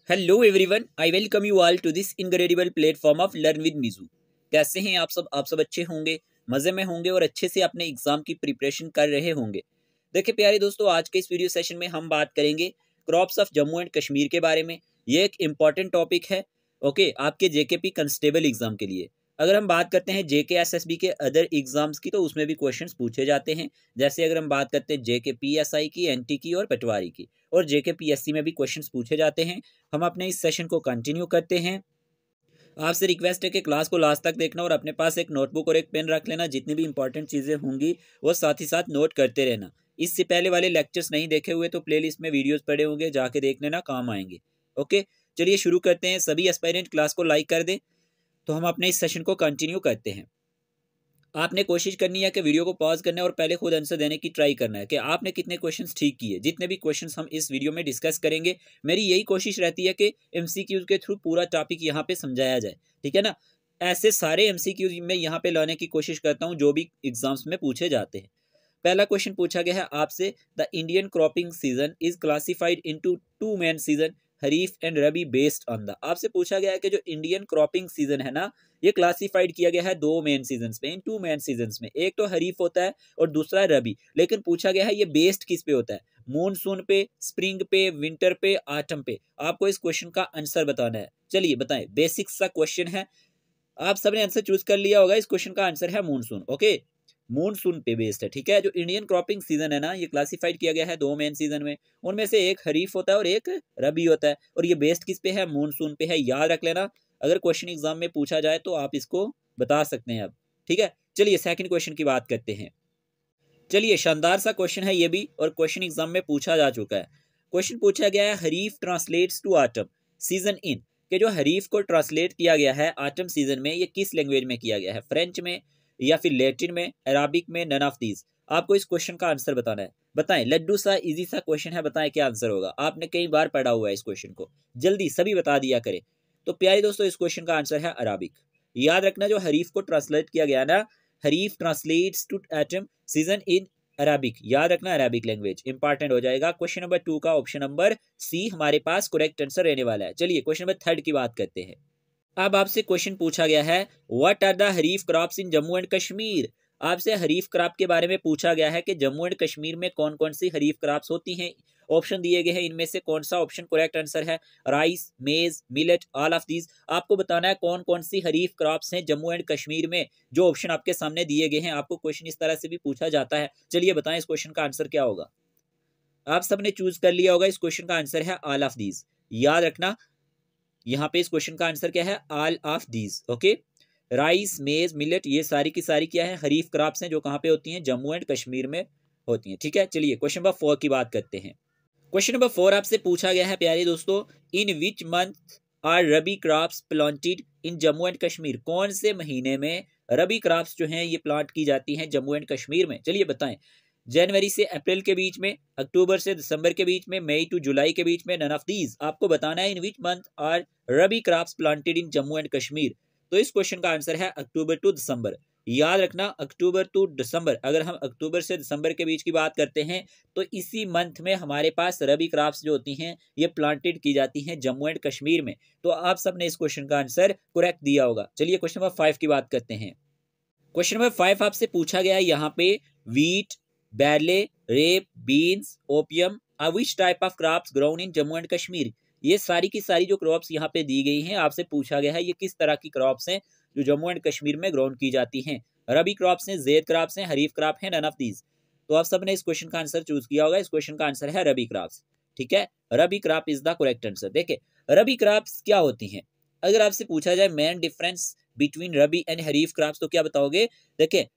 Hello everyone, I welcome you all to this incredible platform of learn with Miju. कैसे हैं आप सब अच्छे होंगे, मज़े में होंगे और अच्छे से अपने एग्जाम की प्रिपरेशन कर रहे होंगे। देखिए प्यारे दोस्तों, आज के इस वीडियो सेशन में हम बात करेंगे crops of Jammu and Kashmir के बारे में। ये एक इम्पॉर्टेंट टॉपिक है, ओके, आपके जेकेपी कांस्टेबल एग्जाम के लिए। अगर हम बात करते हैं जेके एसएसबी के अदर एग्जाम्स की, तो उसमें भी क्वेश्चंस पूछे जाते हैं। जैसे अगर हम बात करते हैं जेके पीएसआई की, एनटी की और पटवारी की, और जेके पीएससी में भी क्वेश्चंस पूछे जाते हैं। हम अपने इस सेशन को कंटिन्यू करते हैं। आपसे रिक्वेस्ट है कि क्लास को लास्ट तक देखना और अपने पास एक नोटबुक और एक पेन रख लेना। जितनी भी इंपॉर्टेंट चीज़ें होंगी वो साथ ही साथ नोट करते रहना। इससे पहले वाले लेक्चर्स नहीं देखे हुए तो प्लेलिस्ट में वीडियोस पड़े होंगे, जाके देख लेना, काम आएंगे। ओके, चलिए शुरू करते हैं। सभी एस्पायरेंट क्लास को लाइक कर दें तो हम अपने इस सेशन को कंटिन्यू करते हैं। आपने कोशिश करनी है कि वीडियो को पॉज करना है और पहले खुद आंसर देने की ट्राई करना है कि आपने कितने क्वेश्चंस ठीक किए। जितने भी क्वेश्चंस हम इस वीडियो में डिस्कस करेंगे, मेरी यही कोशिश रहती है कि एमसीक्यूज के थ्रू पूरा टॉपिक यहाँ पे समझाया जाए, ठीक है ना। ऐसे सारे एमसीक्यूज मैं यहाँ पे लाने की कोशिश करता हूँ जो भी एग्जाम्स में पूछे जाते हैं। पहला क्वेश्चन पूछा गया है आपसे, the Indian cropping season is classified into two main season, kharif and rabi based on the. आपसे पूछा गया है कि जो इंडियन क्रॉपिंग सीजन है ना, ये क्लासिफाइड किया गया है दो मेन सीजन्स में, इन टू मेन सीजन्स में। एक तो खरीफ होता है और दूसरा है रबी। लेकिन पूछा गया है ये बेस्ड किस पे होता है, मूनसून पे, स्प्रिंग पे, विंटर पे, ऑटम पे। आपको इस क्वेश्चन का आंसर बताना है। चलिए बताएं, बेसिक सा क्वेश्चन है, आप सबने आंसर चूज कर लिया होगा। इस क्वेश्चन का आंसर है मूनसून। ओके, मूनसून पे बेस्ड है, ठीक है। जो इंडियन क्रॉपिंग सीजन है ना, ये क्लासिफाइड किया गया है दो मेन सीजन में। उनमें से एक खरीफ होता है और एक रबी होता है, और ये बेस्ड किस पे है, मूनसून पे है। याद रख लेना, अगर क्वेश्चन एग्जाम में पूछा जाए तो आप इसको बता सकते हैं अब, ठीक है। चलिए सेकंड क्वेश्चन की बात करते हैं। चलिए, शानदार सा क्वेश्चन है ये भी, और क्वेश्चन एग्जाम में पूछा जा चुका है। क्वेश्चन पूछा गया है, kharif translates to autumn season in, कि जो हरीफ को ट्रांसलेट किया गया है ऑटम सीजन में, ये किस लैंग्वेज में किया गया है, फ्रेंच में या फिर लैटिन में, अराबिक में, नन ऑफ दीज। आपको इस क्वेश्चन का आंसर बताना है। बताएं, लड्डू सा इजी सा क्वेश्चन है, बताएं क्या आंसर होगा। आपने कई बार पढ़ा हुआ है इस क्वेश्चन को, जल्दी सभी बता दिया करें। तो प्यारे दोस्तों, इस क्वेश्चन का आंसर है अराबिक। याद रखना, जो हरीफ को ट्रांसलेट किया गया ना, kharif translates to autumn season in Arabic. याद रखना, अराबिक लैंग्वेज इंपॉर्टेंट हो जाएगा। क्वेश्चन नंबर 2 का ऑप्शन नंबर सी हमारे पास करेक्ट आंसर रहने वाला है। चलिए क्वेश्चन नंबर 3 की बात करते हैं। अब आपसे क्वेश्चन पूछा गया है, what are the kharif crops in Jammu and Kashmir. आपसे हरीफ क्रॉप के बारे में पूछा गया है कि जम्मू एंड कश्मीर में कौन कौन सी हरीफ क्रॉप्स होती हैं। ऑप्शन दिए गए हैं, इनमें से कौन सा ऑप्शन करेक्ट आंसर है, राइस, मेज, मिलेट, ऑल ऑफ दीज। आपको बताना है कौन कौन सी हरीफ क्रॉप्स हैं जम्मू एंड कश्मीर में। जो ऑप्शन आपके सामने दिए गए हैं, आपको क्वेश्चन इस तरह से भी पूछा जाता है। चलिए बताएं, इस क्वेश्चन का आंसर क्या होगा। आप सबने चूज कर लिया होगा, इस क्वेश्चन का आंसर है ऑल ऑफ दीज। याद रखना, यहाँ पे इस क्वेश्चन का आंसर क्या है, all of these. Okay, rice, मेज, मिलेट, ये सारी की सारी क्या है, हरीफ क्रॉप्स हैं जो कहाँ पे होती हैं, जम्मू एंड कश्मीर में होती हैं, ठीक है। चलिए क्वेश्चन नंबर 4 की बात करते हैं। क्वेश्चन नंबर 4 आपसे पूछा गया है प्यारे दोस्तों, in which month are rabi crops planted in Jammu and Kashmir. कौन से महीने में रबी क्रॉप्स जो हैं ये प्लांट की जाती हैं जम्मू एंड कश्मीर में। चलिए बताएं, जनवरी से अप्रैल के बीच में, अक्टूबर से दिसंबर के बीच में, मई टू जुलाई के बीच में, नन ऑफ दीज। आपको बताना है in which month are rabi crops planted in Jammu and Kashmir. तो इस क्वेश्चन का आंसर है अक्टूबर टू दिसंबर। याद रखना, अक्टूबर टू दिसंबर। अगर हम अक्टूबर से दिसंबर के बीच की बात करते हैं तो इसी मंथ में हमारे पास रबी क्रॉप्स जो होती हैं ये प्लांटेड की जाती हैं जम्मू एंड कश्मीर में। तो आप सबने इस क्वेश्चन का आंसर करेक्ट दिया होगा। चलिए क्वेश्चन नंबर 5 की बात करते हैं। क्वेश्चन नंबर 5 आपसे पूछा गया है यहाँ पे, wheat, barley, rape, beans, opium are which type of crops grown in Jammu and Kashmir. ये सारी की सारी जो क्रॉप्स यहाँ पे दी गई हैं, आपसे पूछा गया है ये किस तरह की क्रॉप्स हैं जो जम्मू एंड कश्मीर में ग्रोन की जाती हैं। रबी क्रॉप्स हैं, ज़ैद क्रॉप्स हैं, हरीफ क्रॉप हैं, नन ऑफ दीज। तो आप सबने इस क्वेश्चन का आंसर चूज किया होगा। इस क्वेश्चन का आंसर है रबी क्रॉप्स, ठीक है। Rabi crop is the correct answer. देखिए, रबी क्रॉप्स क्या होती हैं, अगर आपसे पूछा जाए main difference between rabi and kharif crops, तो क्या बताओगे। देखिए,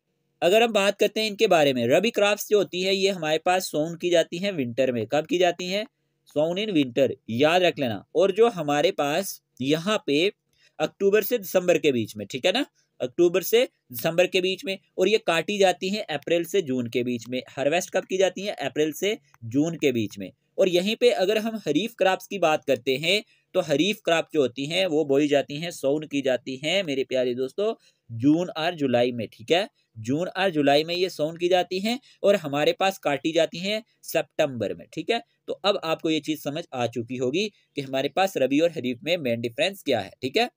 अगर हम बात करते हैं इनके बारे में, रबी क्रॉप्स जो होती है ये हमारे पास सोन की जाती हैं विंटर में। कब की जाती हैं, सोन इन विंटर, याद रख लेना। और जो हमारे पास यहाँ पे अक्टूबर से दिसंबर के बीच में, ठीक है ना, अक्टूबर से दिसंबर के बीच में, और ये काटी जाती हैं अप्रैल से जून के बीच में। हार्वेस्ट कब की जाती है, अप्रैल से जून के बीच में। और यहीं पे अगर हम खरीफ क्रॉप्स की बात करते हैं तो खरीफ क्रॉप जो होती हैं वो बोई जाती हैं, सोन की जाती हैं मेरे प्यारे दोस्तों जून और जुलाई में, ठीक है। जून और जुलाई में ये सोन की जाती हैं और हमारे पास काटी जाती हैं सितंबर में, ठीक है। तो अब आपको ये चीज समझ आ चुकी होगी कि हमारे पास रबी और खरीफ में मेन डिफरेंस क्या है, ठीक है।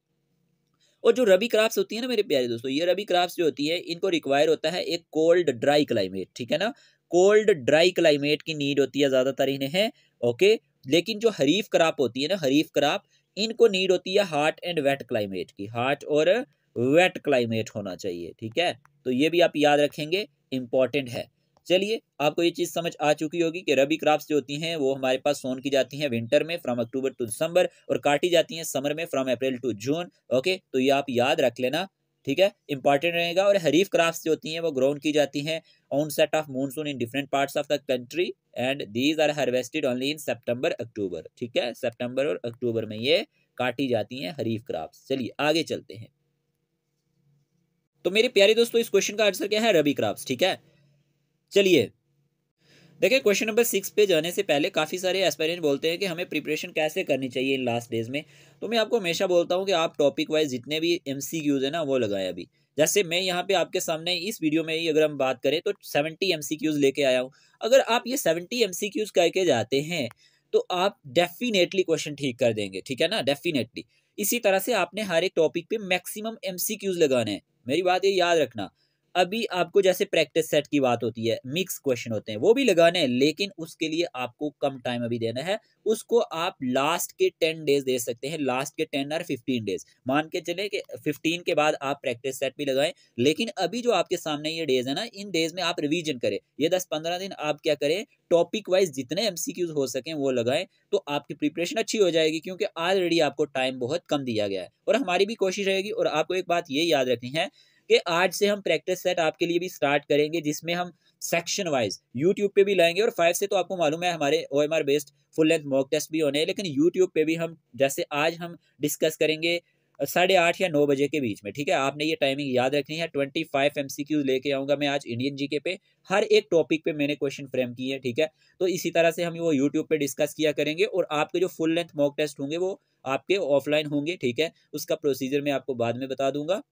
और जो रबी क्रॉप्स होती है ना मेरे प्यारे दोस्तों, ये रबी क्रॉप्स जो होती है इनको रिक्वायर होता है एक कोल्ड ड्राई क्लाइमेट, ठीक है ना। कोल्ड ड्राई क्लाइमेट की नीड होती है ज्यादातर इन्हें, ओके। लेकिन जो खरीफ क्रॉप होती है ना, खरीफ क्रॉप, इनको नीड होती है हॉट एंड वेट क्लाइमेट की, हॉट और वेट क्लाइमेट होना चाहिए, ठीक है। तो ये भी आप याद रखेंगे, इंपॉर्टेंट है। चलिए, आपको ये चीज समझ आ चुकी होगी कि रबी क्रॉप्स जो होती हैं वो हमारे पास सोन की जाती हैं विंटर में फ्रॉम अक्टूबर टू दिसंबर और काटी जाती हैं समर में from April to June, okay. तो ये आप याद रख लेना, ठीक है, इंपॉर्टेंट रहेगा। और खरीफ क्रॉप्स जो होती हैं वो ग्रोन की जाती हैं on set of monsoon in different parts of the country and these are harvested only in September October, ठीक है। सितंबर और अक्टूबर में ये काटी जाती हैं खरीफ क्रॉप्स। चलिए आगे चलते हैं। तो मेरे प्यारे दोस्तों इस क्वेश्चन का आंसर क्या है, रबी क्रॉप्स, ठीक है। चलिए देखिए, क्वेश्चन नंबर 6 पे जाने से पहले काफ़ी सारे एस्पायरेंट बोलते हैं कि हमें प्रिपरेशन कैसे करनी चाहिए इन लास्ट डेज में। तो मैं आपको हमेशा बोलता हूं कि आप टॉपिक वाइज जितने भी एमसीक्यूज है ना वो लगाएं। अभी जैसे मैं यहाँ पे आपके सामने इस वीडियो में ही अगर हम बात करें तो 70 एमसीक्यूज लेके आया हूँ। अगर आप ये 70 एमसीक्यूज करके जाते हैं तो आप डेफिनेटली क्वेश्चन ठीक कर देंगे, ठीक है ना, डेफिनेटली। इसी तरह से आपने हर एक टॉपिक पे मैक्सिमम एमसीक्यूज लगाने हैं, मेरी बात ये याद रखना। अभी आपको जैसे प्रैक्टिस सेट की बात होती है, मिक्स क्वेश्चन होते हैं, वो भी लगाने हैं, लेकिन उसके लिए आपको कम टाइम अभी देना है। उसको आप लास्ट के 10 डेज दे सकते हैं, लास्ट के 10 और 15 डेज मान के चले कि 15 के बाद आप प्रैक्टिस सेट भी लगाएं। लेकिन अभी जो आपके सामने ये डेज है ना, इन डेज में आप रिवीजन करें। ये 10-15 दिन आप क्या करें, टॉपिक वाइज जितने एमसीक्यूज हो सकें वो लगाएं, तो आपकी प्रिपरेशन अच्छी हो जाएगी, क्योंकि ऑलरेडी आपको टाइम बहुत कम दिया गया है। और हमारी भी कोशिश रहेगी। और आपको एक बात ये याद रखनी है कि आज से हम प्रैक्टिस सेट आपके लिए भी स्टार्ट करेंगे, जिसमें हम सेक्शन वाइज यूट्यूब पे भी लाएंगे। और 5 से तो आपको मालूम है हमारे OMR based full length mock test भी होने हैं, लेकिन यूट्यूब पे भी हम जैसे आज हम डिस्कस करेंगे 8:30 या 9 बजे के बीच में, ठीक है। आपने ये टाइमिंग याद रखनी है। 25 MCQs लेके आऊंगा मैं आज इंडियन जीके पे, हर एक टॉपिक पे मैंने क्वेश्चन फ्रेम किए, ठीक है। तो इसी तरह से हम वो यूट्यूब पे डिस्कस किया करेंगे। और आपके जो फुल लेंथ मॉक टेस्ट होंगे वो आपके ऑफलाइन होंगे, ठीक है। उसका प्रोसीजर मैं आपको बाद में बता दूंगा।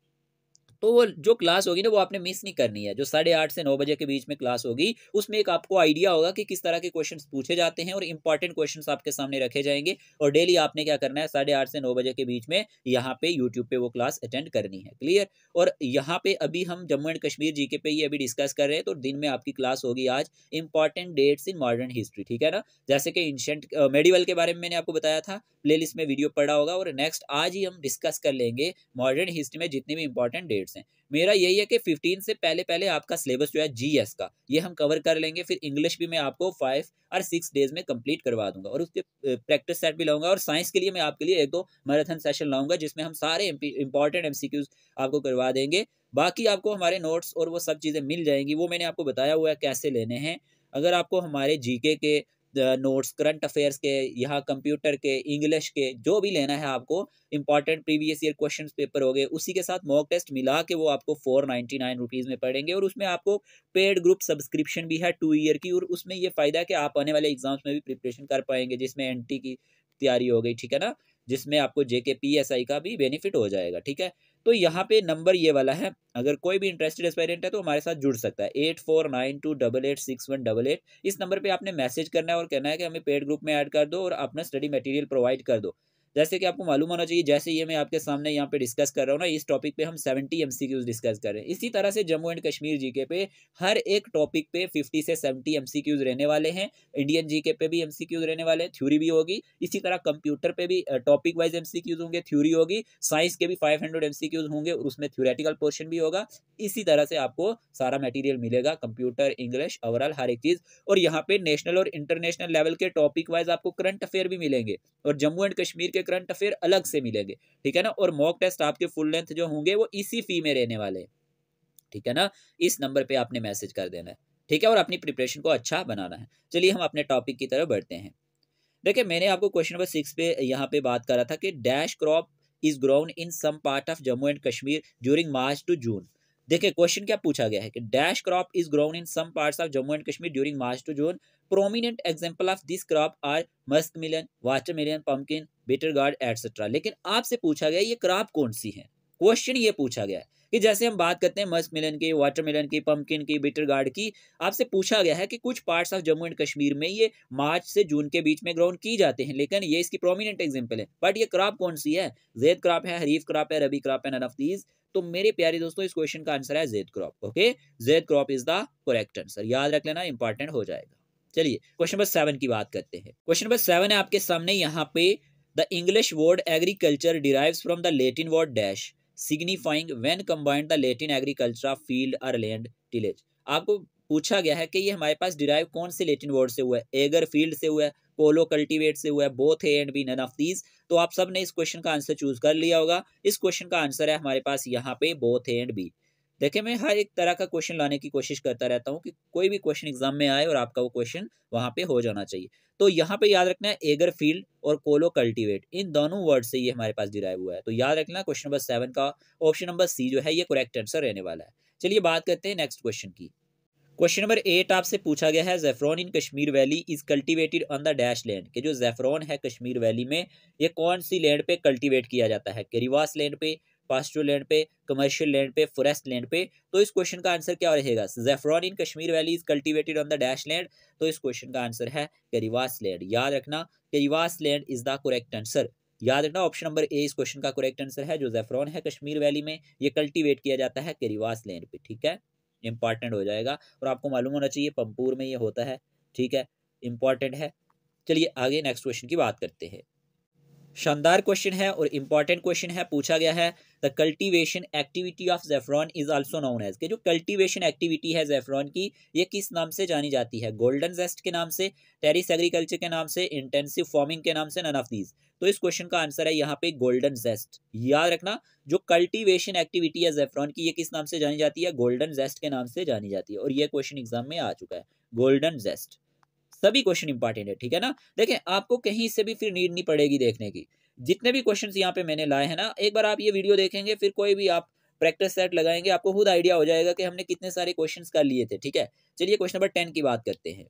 तो वो जो क्लास होगी ना वो आपने मिस नहीं करनी है। जो 8:30 से 9 बजे के बीच में क्लास होगी, उसमें एक आपको आइडिया होगा कि किस तरह के क्वेश्चंस पूछे जाते हैं और इंपॉर्टेंट क्वेश्चंस आपके सामने रखे जाएंगे। और डेली आपने क्या करना है, 8:30 से 9 बजे के बीच में यहाँ पे यूट्यूब पे वो क्लास अटेंड करनी है, क्लियर। और यहाँ पे अभी हम जम्मू एंड कश्मीर जीके पे ही अभी डिस्कस कर रहे हैं। तो दिन में आपकी क्लास होगी आज important dates in modern history, ठीक है ना। जैसे कि एंशिएंट मेडिवल के बारे में मैंने आपको बताया था, प्लेलिस्ट में वीडियो पड़ा होगा। और नेक्स्ट आज ही हम डिस्कस कर लेंगे मॉडर्न हिस्ट्री में जितने भी इंपॉर्टेंट डेट्स हैं। मेरा यही है कि 15 से पहले पहले आपका सिलेबस जो है जीएस का ये हम कवर कर लेंगे। फिर इंग्लिश भी मैं आपको 5 और 6 डेज में कंप्लीट करवा दूंगा और उसके प्रैक्टिस सेट भी लाऊंगा। और साइंस के लिए मैं आपके लिए 1-2 मैराथन सेशन लाऊंगा, जिसमें हम सारे इंपॉर्टेंट एमसीक्यूज आपको करवा देंगे। बाकी आपको हमारे नोट्स और वो सब चीज़ें मिल जाएंगी, वो मैंने आपको बताया हुआ है कैसे लेने हैं। अगर आपको हमारे जीके के नोट्स, करंट अफेयर्स के, यहाँ कंप्यूटर के, इंग्लिश के, जो भी लेना है आपको, important previous year question paper हो गए, उसी के साथ मॉक टेस्ट मिला के वो आपको 499 रुपीज़ में पड़ेंगे। और उसमें आपको पेड ग्रुप सब्सक्रिप्शन भी है 2 ईयर की। और उसमें ये फ़ायदा है कि आप आने वाले एग्जाम्स में भी प्रिपरेशन कर पाएंगे, जिसमें एनटी की तैयारी हो गई, ठीक है ना, जिसमें आपको जेके PSI का भी बेनिफिट हो जाएगा, ठीक है। तो यहाँ पे नंबर ये वाला है, अगर कोई भी इंटरेस्टेड एस्पायरेंट है तो हमारे साथ जुड़ सकता है 8492886188। इस नंबर पे आपने मैसेज करना है और कहना है कि हमें पेड ग्रुप में ऐड कर दो और अपना स्टडी मटेरियल प्रोवाइड कर दो। जैसे कि आपको मालूम होना चाहिए, जैसे ये मैं आपके सामने यहाँ पे डिस्कस कर रहा हूँ ना, इस टॉपिक पे हम 70 MCQs डिस्कस कर रहे हैं। इसी तरह से जम्मू एंड कश्मीर जीके पे हर एक टॉपिक पे 50 से 70 MCQs रहने वाले हैं। इंडियन जीके पे भी MCQs रहने वाले हैं, थ्योरी भी होगी। इसी तरह कंप्यूटर पे भी टॉपिक वाइज MCQs होंगे, थ्योरी होगी। साइंस के भी 500 MCQs होंगे और उसमें थ्योरेटिकल पोर्शन भी होगा। इसी तरह से आपको सारा मटेरियल मिलेगा, कंप्यूटर, इंग्लिश, ओवरऑल हर एक चीज। और यहाँ पे नेशनल और इंटरनेशनल लेवल के टॉपिक वाइज आपको करंट अफेयर भी मिलेंगे और जम्मू एंड कश्मीर के करंट अफेयर अलग से मिलेंगे, ठीक है ना। और मॉक टेस्ट आपके फुल लेंथ जो होंगे वो इसी फी में रहने वाले हैं, ठीक है ना। इस नंबर पे आपने मैसेज कर देना है, ठीक है, और अपनी प्रिपरेशन को अच्छा बनाना है। चलिए हम अपने टॉपिक की तरफ बढ़ते हैं। देखिए, मैंने आपको क्वेश्चन नंबर 6 पे यहाँ पे बात करा था कि dash crop is grown in some part of Jammu and Kashmir during March to June. देखिए क्वेश्चन क्या पूछा गया है कि dash crop is grown in some parts of Jammu and Kashmir during March to June. Prominent example of this crop are musk melon, watermelon, pumpkin, bitter gourd etcetera. लेकिन आपसे पूछा गया ये क्रॉप कौन सी है। क्वेश्चन ये पूछा गया है कि जैसे हम बात करते हैं मस्क मिलन की, वाटरमेलन की, पंपकिन की, बिटर गार्ड की, आपसे पूछा गया है कि कुछ parts of Jammu and Kashmir में ये मार्च से जून के बीच में ग्रोन की जाते हैं, लेकिन ये इसकी प्रोमिनेंट एग्जाम्पल है। बट ये क्रॉप कौन सी है? जेद क्रॉप है, हरीफ क्रॉप है, रबी क्रॉप है, नन ऑफ दीज। तो मेरे प्यारे दोस्तों इस क्वेश्चन का आंसर है Z crop. Okay, Z crop is the correct answer, याद रख लेना, इंपॉर्टेंट हो जाएगा। चलिए क्वेश्चन नंबर 7 की बात करते हैं। क्वेश्चन नंबर 7 है आपके सामने। यहाँ पे the English word agriculture derives from the Latin word dash signifying when combined the Latin agriculture of field और लैंड टिलेज। आपको पूछा गया है कि ये हमारे पास डिराइव कौन से लैटिन वर्ड से हुआ है? एगर फील्ड से हुआ है, पोलो कल्टीवेट से हुआ है, both A and B, none of these. तो आप सब ने इस क्वेश्चन का आंसर चूज कर लिया होगा। इस क्वेश्चन का आंसर है हमारे पास यहाँ पे बोथ ए एंड बी। देखिए मैं हर एक तरह का क्वेश्चन लाने की कोशिश करता रहता हूँ कि कोई भी क्वेश्चन एग्जाम में आए और आपका वो क्वेश्चन वहां पे हो जाना चाहिए। तो यहाँ पे याद रखना है एगर फील्ड और कोलो कल्टीवेट, इन दोनों वर्ड से ये हमारे पास डिराइव हुआ है। तो याद रखना क्वेश्चन नंबर 7 का ऑप्शन नंबर सी जो है ये करेक्ट आंसर रहने वाला है। चलिए बात करते हैं नेक्स्ट क्वेश्चन की। क्वेश्चन नंबर 8 आपसे पूछा गया है saffron in Kashmir valley is cultivated on the dash land, कि जो ज़ैफ़रॉन है कश्मीर वैली में ये कौन सी लैंड पे कल्टीवेट किया जाता है? केरीवास लैंड पे, पास्टो लैंड पे, कमर्शियल लैंड पे, फॉरेस्ट लैंड पे। तो इस क्वेश्चन का आंसर क्या रहेगा? Saffron in Kashmir valley is cultivated on the dash land. तो इस क्वेश्चन का आंसर है केरीवास लैंड। याद रखना Karewas land is the correct answer. याद रखना ऑप्शन नंबर ए इस क्वेश्चन का करेक्ट आंसर है। जो ज़ैफ़रॉन है कश्मीर वैली में ये कल्टीवेट किया जाता है केरीवास लैंड पे। ठीक है, इंपॉर्टेंट हो जाएगा और आपको मालूम होना चाहिए पंपूर में ये होता है। ठीक है, इंपॉर्टेंट है। चलिए आगे नेक्स्ट क्वेश्चन की बात करते हैं। शानदार क्वेश्चन है और इंपॉर्टेंट क्वेश्चन है। पूछा गया है the cultivation activity of saffron is also known as, कि जो कल्टीवेशन एक्टिविटी है ज़ैफ़रॉन की ये किस नाम से जानी जाती है? गोल्डन जेस्ट के नाम से, टेरिस एग्रीकल्चर के नाम से, इंटेंसिव फार्मिंग के नाम से, नन ऑफ दीज। तो इस क्वेश्चन का आंसर है यहाँ पे गोल्डन जेस्ट। याद रखना जो कल्टीवेशन एक्टिविटी है ज़ैफ़रॉन की ये किस नाम से जानी जाती है? गोल्डन जेस्ट के नाम से जानी जाती है। और ये क्वेश्चन एग्जाम में आ चुका है, गोल्डन जेस्ट। सभी क्वेश्चन इंपॉर्टेंट है, ठीक है ना। देखें आपको कहीं से भी फिर नीड नहीं पड़ेगी देखने की। जितने भी क्वेश्चंस यहाँ पे मैंने लाए हैं ना, एक बार आप ये वीडियो देखेंगे फिर कोई भी आप प्रैक्टिस सेट लगाएंगे आपको खुद आइडिया हो जाएगा कि हमने कितने सारे क्वेश्चंस कर लिए थे। ठीक है, चलिए क्वेश्चन नंबर 10 की बात करते हैं।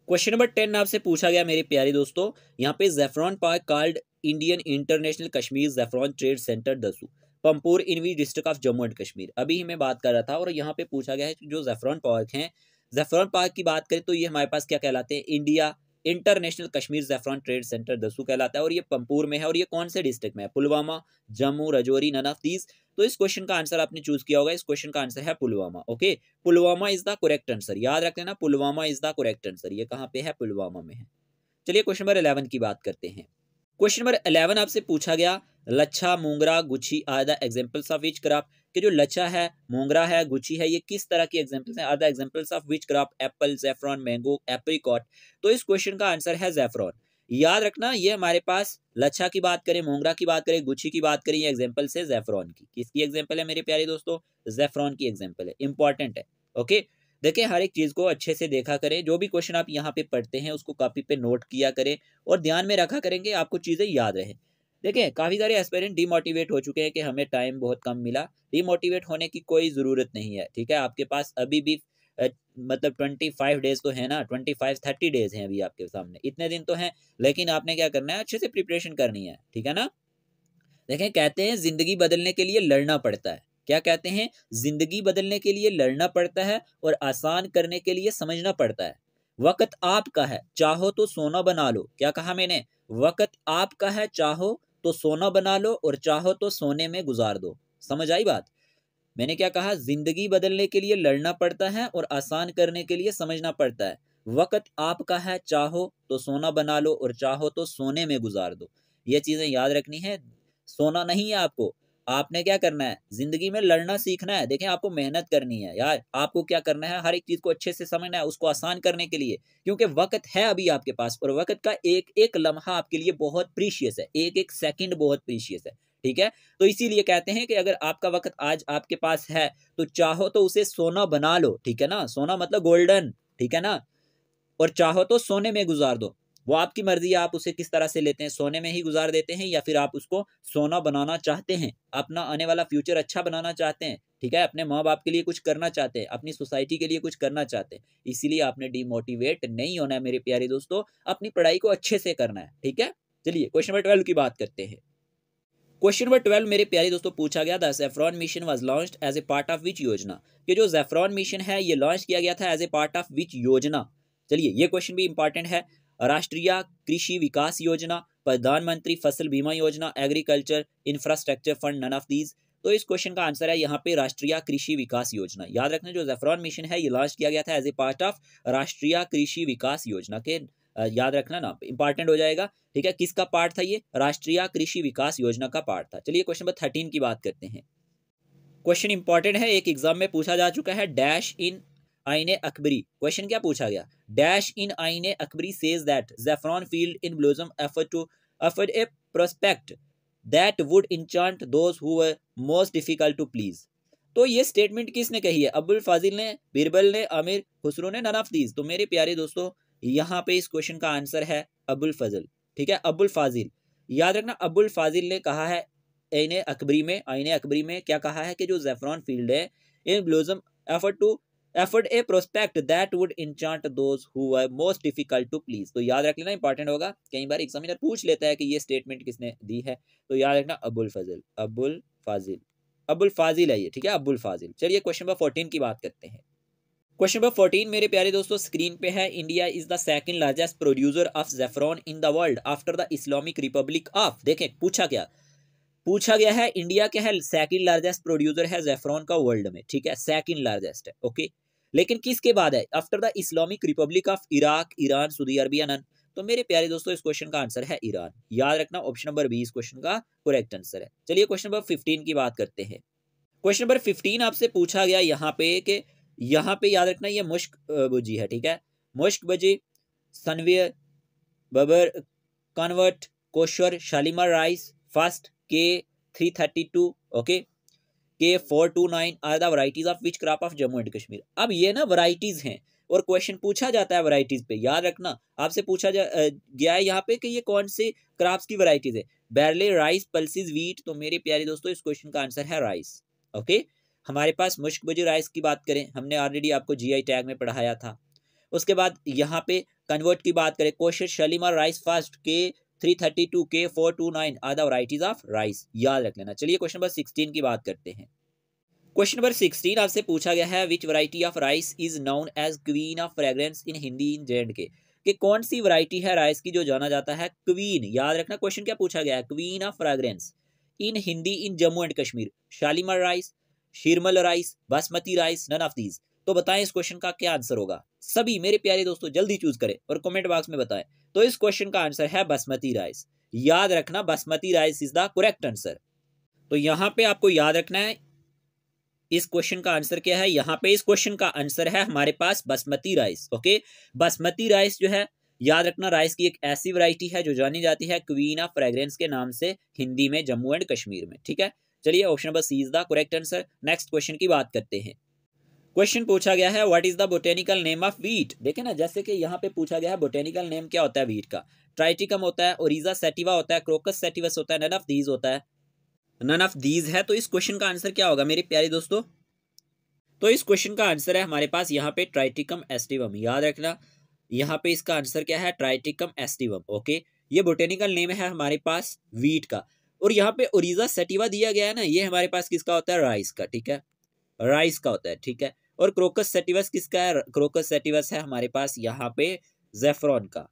क्वेश्चन नंबर 10 आपसे पूछा गया मेरे प्यारे दोस्तों, यहाँ पे saffron park called Indian international Kashmir saffron trade centre Dussu Pampore in वी district of Jammu and Kashmir. अभी ही मैं बात कर रहा था और यहाँ पे पूछा गया है कि जो ज़ैफ़रॉन पार्क है, ज़ैफ़रॉन पार्क की बात करें तो ये हमारे पास क्या कहलाते हैं? India international Kashmir saffron trade centre Dussu कहलाता है और ये पंपूर में है। और ये कौन से डिस्ट्रिक्ट में है? Pulwama, Jammu, Rajouri, none of these. तो इस क्वेश्चन का आंसर आपने चूज किया होगा। इस क्वेश्चन का आंसर है Pulwama. Okay, Pulwama is the correct answer. याद रख लेना Pulwama is the correct answer. ये कहाँ पे है? पुलवामा में है। चलिए क्वेश्चन नंबर 11 की बात करते हैं। क्वेश्चन नंबर 11 आपसे पूछा गया lachha, mongra, gucchi are the examples of which crop, कि जो लच्छा है, मोंगरा है, गुच्छी है, ये किस तरह की एग्जांपल्स हैं? Are the examples of which crop? Apple, saffron, mango, apricot. तो इस क्वेश्चन का आंसर है ज़ैफ़रॉन। याद रखना ये हमारे पास लच्छा की बात करें, मोंगरा की बात करें, गुच्छी की बात करें, ये एग्जाम्पल से ज़ैफ़रॉन की। किसकी एग्जाम्पल है मेरे प्यारे दोस्तों? ज़ैफ़रॉन की एग्जाम्पल है, इंपॉर्टेंट है। ओके, देखिए हर एक चीज़ को अच्छे से देखा करें। जो भी क्वेश्चन आप यहाँ पे पढ़ते हैं उसको कॉपी पे नोट किया करें और ध्यान में रखा करेंगे, आपको चीज़ें याद रहें। देखिए काफ़ी सारे एस्पिरेंट डिमोटिवेट हो चुके हैं कि हमें टाइम बहुत कम मिला। डिमोटिवेट होने की कोई ज़रूरत नहीं है। ठीक है, आपके पास अभी भी मतलब 25 डेज तो है ना, 25-30 डेज हैं अभी आपके सामने, इतने दिन तो हैं। लेकिन आपने क्या करना है? अच्छे से प्रिपरेशन करनी है। ठीक है ना। देखें कहते हैं जिंदगी बदलने के लिए लड़ना पड़ता है। क्या कहते हैं? जिंदगी बदलने के लिए लड़ना पड़ता है और आसान करने के लिए समझना पड़ता है। वक्त आपका है, चाहो तो सोना बना लो। क्या कहा मैंने? वक्त आपका है, चाहो तो सोना बना लो और चाहो तो सोने में गुजार दो। समझ आई बात? मैंने क्या कहा? जिंदगी बदलने के लिए लड़ना पड़ता है और आसान करने के लिए समझना पड़ता है। वक्त आपका है, चाहो तो सोना बना लो और चाहो तो सोने में गुजार दो। ये चीजें याद रखनी है। सोना नहीं है आपको, आपने क्या करना है? जिंदगी में लड़ना सीखना है। देखें आपको मेहनत करनी है यार। आपको क्या करना है? हर एक चीज को अच्छे से समझना है, उसको आसान करने के लिए। क्योंकि वक्त है अभी आपके पास और वक्त का एक एक लम्हा आपके लिए बहुत प्रीशियस है, एक एक सेकंड बहुत प्रीशियस है। ठीक है, तो इसीलिए कहते हैं कि अगर आपका वक्त आज आपके पास है तो चाहो तो उसे सोना बना लो। ठीक है ना, सोना मतलब गोल्डन। ठीक है ना, और चाहो तो सोने में गुजार दो। वो आपकी मर्जी है, आप उसे किस तरह से लेते हैं। सोने में ही गुजार देते हैं या फिर आप उसको सोना बनाना चाहते हैं, अपना आने वाला फ्यूचर अच्छा बनाना चाहते हैं। ठीक है, अपने माँ बाप के लिए कुछ करना चाहते हैं, अपनी सोसाइटी के लिए कुछ करना चाहते हैं, इसीलिए आपने डिमोटिवेट नहीं होना है मेरे प्यारे दोस्तों, अपनी पढ़ाई को अच्छे से करना है। ठीक है, चलिए क्वेश्चन नंबर 12 की बात करते हैं। क्वेश्चन नंबर 12 मेरे प्यारे दोस्तों पूछा गया, the saffron mission was launched as a part of which yojana, कि जो ज़ैफ़रॉन मिशन है ये लॉन्च किया गया था as a part of which yojana. चलिए ये क्वेश्चन भी इंपॉर्टेंट है। राष्ट्रीय कृषि विकास योजना, प्रधानमंत्री Fasal Bima Yojana, agriculture infrastructure fund, none of these. तो इस क्वेश्चन का आंसर है यहाँ पे राष्ट्रीय कृषि विकास योजना। याद रखना जो ज़ैफ़रॉन मिशन है ये लॉन्च किया गया था एज ए पार्ट ऑफ राष्ट्रीय कृषि विकास योजना के, याद रखना ना, इंपॉर्टेंट हो जाएगा। ठीक है, किसका पार्ट था ये? राष्ट्रीय कृषि विकास योजना का पार्ट था। चलिए क्वेश्चन नंबर 13 की बात करते हैं। क्वेश्चन इंपॉर्टेंट है, एक एग्जाम में पूछा जा चुका है। Dash in Aine Akbari, question क्या पूछा गया? Dash in Aine Akbari says that saffron field in blossom offered a prospect that would enchant those who were most difficult to please। तो ये स्टेटमेंट किसने कही है? अब्दुल फाजिल ने, बीरबल ने, आमिर खुसरो ने, नन ऑफ दीज। तो मेरे प्यारे दोस्तों यहाँ पे इस क्वेश्चन का आंसर है अबुल फजल। ठीक है, अबुल फाजिल। याद रखना अबुल फाजिल ने कहा है आईने अकबरी में क्या कहा है कि जो ज़ैफ़रॉन फील्ड है इन blossom offered a prospect that would enchant those who were most difficult to please। तो याद रख लेना, इंपॉर्टेंट होगा, कई बार एग्जामिनर पूछ लेता है कि ये स्टेटमेंट किसने दी है। तो याद रखना अबुल फाजिल है ये। ठीक है, अबुल फाजिल। चलिए क्वेश्चन नंबर 14 की बात करते हैं। क्वेश्चन नंबर 14 मेरे प्यारे दोस्तों स्क्रीन पे है। India is the second largest producer of saffron in the world after the Islamic Republic of. देखें पूछा गया है इंडिया क्या है? सेकंड लार्जेस्ट प्रोड्यूसर है ज़ैफ़रॉन का वर्ल्ड में। ठीक है, सेकंड लार्जेस्ट है। ओके, लेकिन किसके बाद है? After the Islamic Republic of Iraq, Iran, Saudi Arabia, none. तो मेरे प्यारे दोस्तों इस क्वेश्चन का आंसर है ईरान। याद रखना ऑप्शन नंबर बी इस क्वेश्चन का करेक्ट आंसर है। चलिए क्वेश्चन नंबर 15 की बात करते हैं। क्वेश्चन नंबर 15 आपसे पूछा गया यहाँ पे कि यहाँ पे याद रखना ये मुश्क बुजी है। ठीक है, मुश्क बजी, सनवियर, बबर, कन्वर्ट, Koshar, Shalimar rice, first K 332, okay, K 429 are the varieties of which crop of Jammu and Kashmir. अब ये ना वराइटीज हैं और क्वेश्चन पूछा जाता है वराइटीज पे। याद रखना आपसे पूछा गया है यहाँ पे कि ये कौन से क्रॉप्स की वराइटीज है। बैरले, राइस, पल्सिस, वीट। तो मेरे प्यारे दोस्तों इस क्वेश्चन का आंसर है राइस। ओके, हमारे पास मुश्क बजी राइस की बात करें, हमने ऑलरेडी आपको जीआई टैग में पढ़ाया था। उसके बाद यहाँ पे कन्वर्ट की बात करें, kosher, Shalimar rice, first K 332, K 429 are the varieties of rice. याद रख लेना। चलिए क्वेश्चन नंबर 16 की बात करते हैं। क्वेश्चन नंबर 16 आपसे पूछा गया है which variety of rice is known as queen of fragrance in Hindi in J&K। कि कौन सी वैरायटी है राइस की जो जाना जाता है क्वीन। याद रखना क्वेश्चन क्या पूछा गया है? Queen of fragrance in Hindi in Jammu and Kashmir. Shalimar rice, Shirmal rice, basmati rice, none of these. तो बताएं इस क्वेश्चन का क्या आंसर होगा? सभी मेरे प्यारे दोस्तों जल्दी चूज करें और कमेंट बॉक्स में बताएं। तो इस क्वेश्चन का आंसर है बासमती राइस। याद रखना basmati rice is the correct answer. तो यहाँ पे आपको याद रखना है इस क्वेश्चन का आंसर क्या है। यहाँ पे इस क्वेश्चन का आंसर है हमारे पास basmati rice. Okay, basmati rice जो है याद रखना राइस की एक ऐसी वैरायटी है जो जानी जाती है क्वीन ऑफ फ्रेग्रेंस के नाम से हिंदी में जम्मू एंड कश्मीर में। ठीक है, चलिए option number C is the correct answer. Next question की बात करते हैं। क्वेश्चन पूछा गया है what is the botanical name of wheat. देखे ना, जैसे कि यहाँ पे पूछा गया है बोटेनिकल नेम क्या होता है वीट का। ट्राइटिकम होता है, ओरिजा सैटिवा होता है, क्रोकस सैटिवस होता है, नन ऑफ दीज होता है। नन ऑफ दीज है। तो इस क्वेश्चन का आंसर क्या होगा मेरे प्यारे दोस्तों? तो इस क्वेश्चन का आंसर है हमारे पास यहाँ पे ट्राइटिकम एस्टिवम। याद रखना यहाँ पे इसका आंसर क्या है? Triticum aestivum. ओके, ये बोटेनिकल नेम है हमारे पास वीट का। और यहाँ पे ओरिजा सैटिवा दिया गया है ना, ये हमारे पास किसका होता है? राइस का। ठीक है, राइस का होता है। ठीक है, और क्रोकस सैटिवस किसका है? क्रोकस सैटिवस है हमारे पास यहाँ पे ज़ैफ़रॉन का।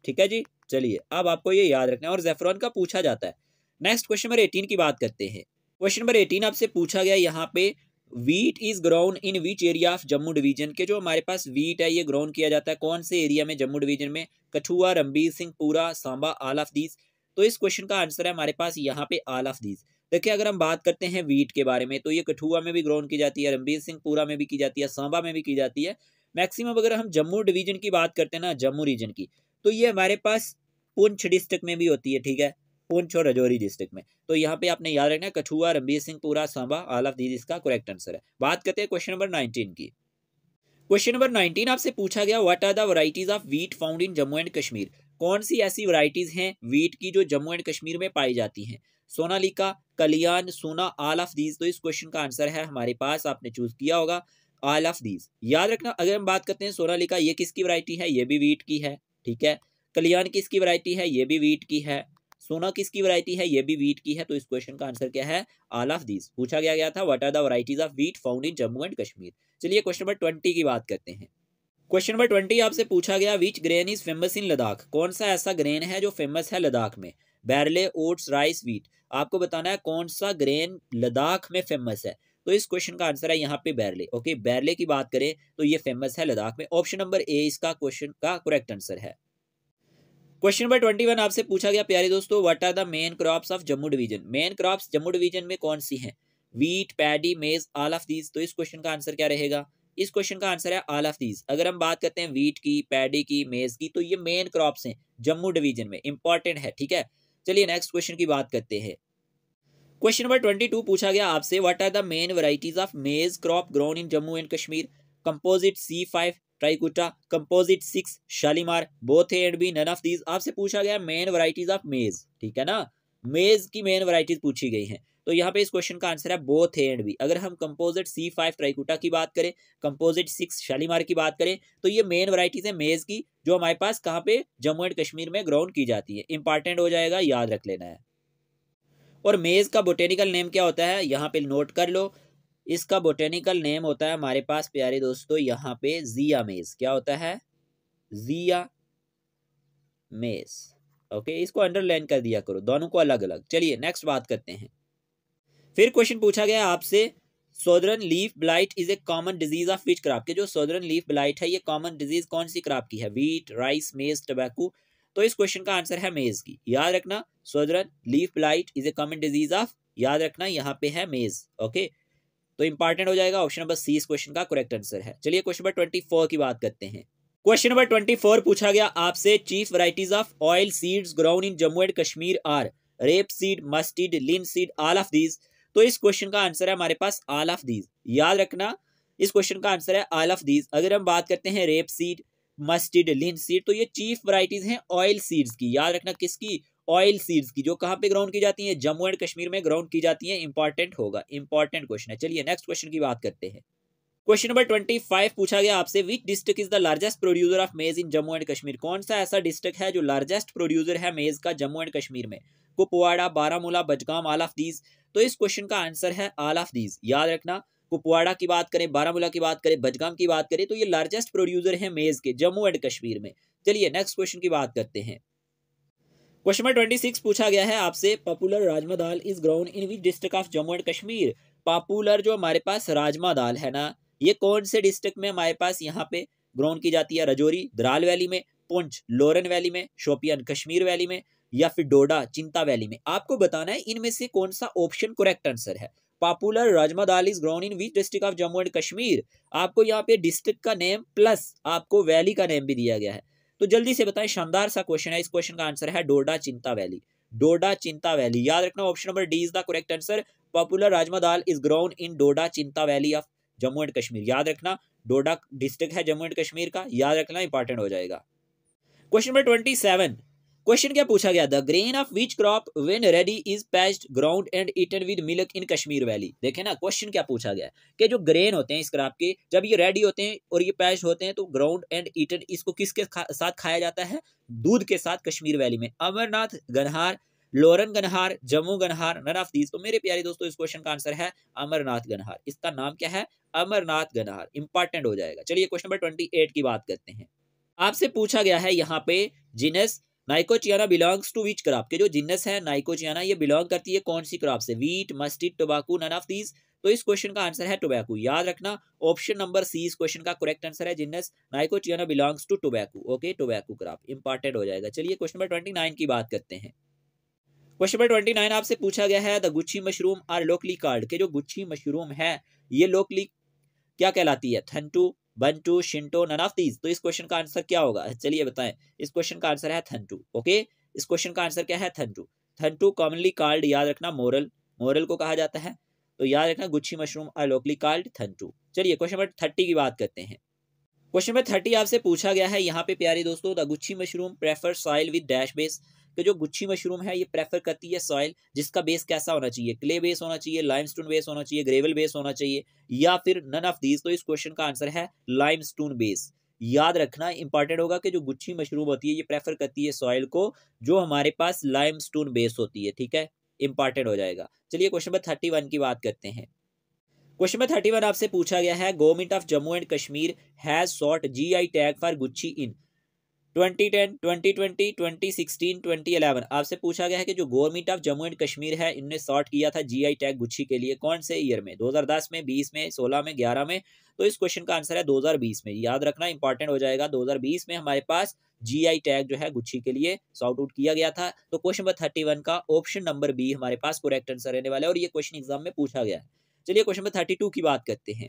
ठीक है जी, चलिए अब आपको ये याद रखना है और ज़ैफ़रॉन का पूछा जाता है। नेक्स्ट क्वेश्चन नंबर 18 की बात करते हैं। क्वेश्चन नंबर 18 आपसे पूछा गया यहाँ पे wheat is grown in which area of Jammu division. के जो हमारे पास वीट है ये ग्रोन किया जाता है कौन से एरिया में जम्मू डिवीजन में? कठुआ, रणबीर सिंह, पूरा, सांबा, ऑल ऑफ दीज। तो इस क्वेश्चन का आंसर है हमारे पास यहाँ पे ऑल ऑफ दीज। देखिए अगर हम बात करते हैं वीट के बारे में तो ये कठुआ में भी ग्रोन की जाती है, रणबीर सिंह पूरा में भी की जाती है, सांबा में भी की जाती है। मैक्सिमम अगर हम जम्मू डिवीजन की बात करते हैं ना, जम्मू रीजन की, तो ये हमारे पास पुंछ डिस्ट्रिक्ट में भी होती है। ठीक है, पुंछ और राजौरी डिस्ट्रिक्ट में। तो यहाँ पे आपने याद रखना कठुआ, रणबीर सिंह, पूरा, सांबा, ऑल ऑफ दीज इसका करेक्ट आंसर है। बात करते हैं क्वेश्चन नंबर 19 की। क्वेश्चन नंबर 19 आपसे पूछा गया what are the varieties of wheat found in Jammu and Kashmir. कौन सी ऐसी वैरायटीज हैं वीट की जो जम्मू एंड कश्मीर में पाई जाती हैं? सोनालिका, कलियान, सोना, ऑल ऑफ दीज। तो इस क्वेश्चन का आंसर है हमारे पास, आपने चूज किया होगा ऑल ऑफ दीज। याद रखना, अगर हम बात करते हैं सोनालिका, ये किसकी वैरायटी है? ये भी वीट की है, ठीक है। कलियान किसकी वैरायटी है? ये भी वीट की है। सोना किसकी वैरायटी है? ये भी वीट की है। तो इस क्वेश्चन का आंसर क्या है? All of these. पूछा गया था what are the varieties of wheat found in Jammu and Kashmir. चलिए क्वेश्चन नंबर 20 की बात करते हैं। क्वेश्चन नंबर 20 आपसे पूछा गया, which grain is famous in Ladakh? कौन सा ऐसा ग्रेन है जो फेमस है लद्दाख में? बैरले, ओट्स, राइस, वीट। आपको बताना है कौन सा ग्रेन लद्दाख में फेमस है। तो इस क्वेश्चन का आंसर है यहाँ पे बैरले। ओके, बैरले की बात करें तो ये फेमस है लद्दाख में। ऑप्शन नंबर ए इसका क्वेश्चन का करेक्ट आंसर है। क्वेश्चन नंबर 21 आपसे पूछा गया प्यारे दोस्तों, what are the main crops of Jammu division? Main crops Jammu division में कौन सी हैं? Wheat, paddy, maize, all of these. तो इस क्वेश्चन का आंसर क्या रहेगा? इस क्वेश्चन का आंसर है ऑल ऑफ दीज। अगर हम बात करते हैं वीट की, पैडी की, मेज की, तो ये मेन क्रॉप्स हैं जम्मू डिवीजन में, इंपॉर्टेंट है, ठीक है। चलिए नेक्स्ट क्वेश्चन की बात करते हैं। क्वेश्चन नंबर 22 पूछा गया आपसे, what are the main varieties of maize crop grown in Jammu and Kashmir? Composite, C5, Trikuta, composite 6, Shalimar, both A and B, none of these. आपसे पूछा गया मेन वैरायटीज ऑफ मेज, ठीक है ना, मेज की मेन वैरायटीज पूछी गई हैं। तो यहाँ पे इस क्वेश्चन का आंसर है बोथ ए एंड बी। अगर हम कंपोजिट C5 ट्राइकुटा की बात करें, कंपोजिट 6 शालीमार की बात करें, तो ये मेन वैरायटीज है मेज की जो हमारे पास कहाँ पे जम्मू एंड कश्मीर में ग्रोन की जाती है। इंपॉर्टेंट हो जाएगा, याद रख लेना है। और मेज का बोटेनिकल नेम क्या होता है? यहाँ पे नोट कर लो, इसका बोटेनिकल नेम होता है हमारे पास प्यारे दोस्तों यहाँ पे जिया मेज। क्या होता है? जिया मेज। ओके, इसको अंडरलाइन कर दिया करो, दोनों को अलग अलग। चलिए नेक्स्ट बात करते हैं। फिर क्वेश्चन पूछा गया आपसे, southern leaf blight is a common disease of which crop? के जो सॉदर्न लीफ ब्लाइट है ये कॉमन डिजीज कौन सी क्रॉप की है? वीट, राइस, मेज, टबैको। तो इस क्वेश्चन का आंसर है मेज की। याद रखना, southern leaf blight is a common disease of, याद रखना यहाँ पे है मेज। ओके, तो इंपॉर्टेंट हो जाएगा, ऑप्शन नंबर सी इस क्वेश्चन का करेक्ट आंसर है। चलिए क्वेश्चन नंबर 24 की बात करते हैं। क्वेश्चन नंबर 24 पूछा गया आपसे, chief varieties of oil seeds grown in Jammu and Kashmir are? Rapeseed, mustard, linseed, all of these. तो इस क्वेश्चन का आंसर है हमारे पास ऑल ऑफ दीज। याद रखना, इस क्वेश्चन का आंसर है ऑल ऑफ दीज। अगर हम बात करते हैं रेप सीड, मस्टर्ड, लिन सीड, तो ये चीफ वैरायटीज हैं ऑयल सीड्स की। याद रखना किसकी? ऑयल सीड्स की, जो कहाँ पे ग्राउंड की जाती हैं? जम्मू एंड कश्मीर में ग्राउंड की जाती हैं। इंपॉर्टेंट होगा, इंपॉर्टेंट क्वेश्चन है। चलिए नेक्स्ट क्वेश्चन की बात करते हैं। क्वेश्चन नंबर 25 पूछा गया आपसे, विच district is the largest producer of मेज इन जम्मू एंड कश्मीर? कौन सा ऐसा डिस्ट्रिक्ट है जो लार्जेस्ट प्रोड्यूसर है मेज का जम्मू एंड कश्मीर में? Kupwara, Baramulla, Budgam, all of these. तो इस क्वेश्चन का आंसर है ऑल ऑफ दीज। याद रखना, कुपवाड़ा की बात करें, बारामूला की बात करें, बडगाम की बात करें, तो ये लार्जेस्ट प्रोड्यूसर है मेज के जम्मू एंड कश्मीर में। चलिए नेक्स्ट क्वेश्चन की बात करते हैं। क्वेश्चन नंबर 26 पूछा गया है आपसे, popular rajma dal is grown in which district of Jammu and Kashmir? Popular जो हमारे पास राजमा दाल है ना, ये कौन से डिस्ट्रिक्ट में हमारे पास यहाँ पे ग्रोन की जाती है? राजौरी, द्राल वैली में, पुंछ, लोरन वैली में, शोपियान कश्मीर वैली में, या फिर डोडा चिंता वैली में? आपको बताना है इनमें से कौन सा ऑप्शन करेक्ट आंसर है। Popular rajma dal is grown in which district of Jammu and Kashmir. आपको यहाँ पे डिस्ट्रिक्ट का नेम प्लस आपको वैली का नेम भी दिया गया है, तो जल्दी से बताएं। शानदार सा क्वेश्चन है, इस क्वेश्चन का आंसर है डोडा चिंता वैली। डोडा चिंता वैली, याद रखना option number D is the correct answer. Popular rajma dal is grown in Doda Chinta valley of Jammu and Kashmir. याद रखना, डोडा डिस्ट्रिक्ट है जम्मू एंड कश्मीर का, याद रखना, इंपॉर्टेंट हो जाएगा। क्वेश्चन नंबर 27, क्वेश्चन क्या पूछा गया, the grain of which crop when ready is parched, ground and eaten with milk in Kashmir valley? देखें ना, क्वेश्चन क्या पूछा गया कि जो ग्रेन होते हैं इस क्रॉप के, जब ये रेडी होते हैं और ये पैच्ड होते हैं, तो ग्राउंड एंड ईटन इसको किसके साथ खाया जाता है? दूध के साथ, कश्मीर वैली में। Amarnath ganhar, Loran ganhar, Jammu ganhar, none of these. तो मेरे प्यारे दोस्तों, इस क्वेश्चन का आंसर है अमरनाथ गनहार। इसका नाम क्या है? अमरनाथ गनहार। इंपॉर्टेंट हो जाएगा। चलिए क्वेश्चन नंबर 28 की बात करते हैं। आपसे पूछा गया है यहाँ पे, जिनस Nicotiana belongs to which crop? के जो जिनस है नाइकोचियाना, ये बिलोंग करती है कौन सी क्रॉप से? Wheat, mustard, tobacco, none of these. तो इस क्वेश्चन का आंसर है टोबैको। याद रखना, ऑप्शन नंबर सी इस क्वेश्चन का करेक्ट आंसर है। Genus Nicotiana belongs to tobacco. Okay, tobacco crop, important हो जाएगा। चलिए क्वेश्चन नंबर 29 की बात करते हैं। क्वेश्चन नंबर 29 आपसे पूछा गया है, the gucchi mushroom are locally called? के जो गुच्छी मशरूम है ये लोकली क्या कहलाती है? Thantu, Bantu, Shinto, none of these. तो इस क्वेश्चन का आंसर क्या होगा? चलिए बताएं। इस क्वेश्चन का आंसर है थंटू। ओके, इस क्वेश्चन का आंसर क्या है? थंटू। थंटू कॉमनली कॉल्ड, याद रखना, मोरल, मोरल को कहा जाता है। तो याद रखना, गुच्छी मशरूम आर लोकली कॉल्ड थंटू। चलिए क्वेश्चन नंबर 30 की बात करते हैं। क्वेश्चन नंबर 30 आपसे पूछा गया है यहाँ पे प्यारे दोस्तों, the gucchi mushroom prefer soil with dash base, कि जो गुच्छी मशरूम है ये प्रेफर करती है सॉइल जिसका बेस कैसा होना चाहिए, क्ले बेस होना चाहिए, लाइमस्टोन बेस होना चाहिए, ग्रेवल बेस होना चाहिए, या फिर नन ऑफ दीज। तो इस क्वेश्चन का आंसर है लाइमस्टोन बेस। याद रखना इंपॉर्टेंट होगा कि जो गुच्छी मशरूम होती है ये प्रेफर करती है सॉइल को जो हमारे पास लाइमस्टोन बेस होती है, ठीक है, इंपॉर्टेंट हो जाएगा। चलिए क्वेश्चन नंबर 31 की बात करते हैं। क्वेश्चन नंबर 31 आपसे पूछा गया है, government of Jammu and Kashmir has sought GI tag for gucchi in 2010, 2020, 2016, 2011। आपसे पूछा गया है कि जो government of Jammu and Kashmir है इनने सॉर्ट किया था जीआई टैग गुच्छी के लिए कौन से ईयर में, 2010 में, 20 में, 16 में, 11 में। तो इस क्वेश्चन का आंसर है 2020 में। याद रखना इंपॉर्टेंट हो जाएगा, 2020 में हमारे पास जीआई टैग जो है गुच्छी के लिए सॉर्ट आउट किया गया था। तो क्वेश्चन नंबर 31 का ऑप्शन नंबर बी हमारे पास करेक्ट आंसर रहने वाला है और ये क्वेश्चन एग्जाम में पूछा गया है। चलिए क्वेश्चन नंबर 32 की बात करते हैं।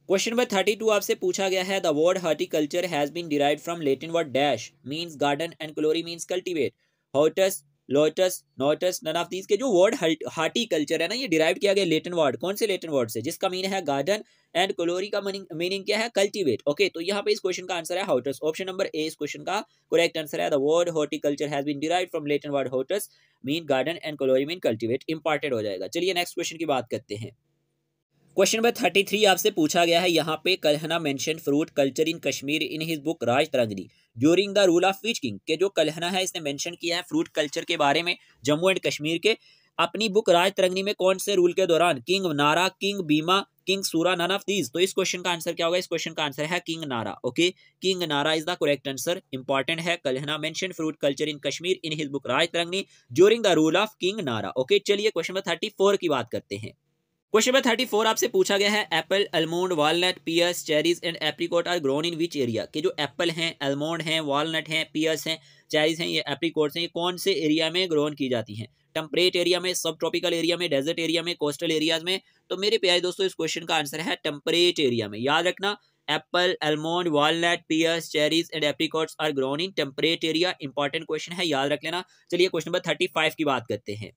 क्वेश्चन नंबर 32 आपसे पूछा गया है, the word horticulture has been derived from Latin word dash means garden and colere means cultivate, hortus, lotus, notus, none of these. के जो वर्ड हॉर्टिकल्चर है ना ये डिराइव किया गया लैटिन वर्ड, कौन से लैटिन वर्ड से, जिसका मीनिंग है गार्डन एंड क्लोरी का मीनिंग क्या है, कल्टीवेट। ओके, तो यहाँ पे इस क्वेश्चन का आंसर है हॉर्टस। ऑप्शन नंबर ए इस क्वेश्चन का करेक्ट आंसर है। The word horticulture has been derived from Latin word hortus mean garden and colere mean cultivate, important हो जाएगा। चलिए नेक्स्ट क्वेश्चन की बात करते हैं। क्वेश्चन नंबर 33 आपसे पूछा गया है यहाँ पे, Kalhana mention fruit culture in Kashmir in his book Raj Tarangini during the rule of which king. के जो कल्हना है इसने मेंशन किया है फ्रूट कल्चर के बारे में जम्मू एंड कश्मीर के अपनी बुक राज तरंगनी में कौन से रूल के दौरान, किंग नारा, किंग बीमा, किंग सूरा, नन ऑफ दीज। तो इस क्वेश्चन का आंसर क्या होगा, इस क्वेश्चन का आंसर है king Nara. Okay, king Nara is the correct answer, important है। Kalhana mention fruit culture in Kashmir in his book Raj Tarangini during the rule of king Nara. Okay, चलिए क्वेश्चन नंबर 34 की बात करते हैं। क्वेश्चन नंबर 34 आपसे पूछा गया है, apple, almond, walnut, pears, cherries and apricot are grown in which area. के जो एप्पल हैं, अलमोंड हैं, वॉलनट हैं, पियर्स हैं, चेरीज हैं, ये एप्रिकॉट्स हैं, ये कौन से एरिया में ग्रोन की जाती हैं, टेम्परेट एरिया में, सब ट्रॉपिकल एरिया में, डेजर्ट एरिया में, कोस्टल एरियाज में। तो मेरे प्यारे दोस्तों इस क्वेश्चन का आंसर है टेम्परेट एरिया में। याद रखना, apple, almond, walnut, pears, cherries and apricots are grown in temperate area, important question है, याद रख लेना। चलिए क्वेश्चन नंबर 35 की बात करते हैं।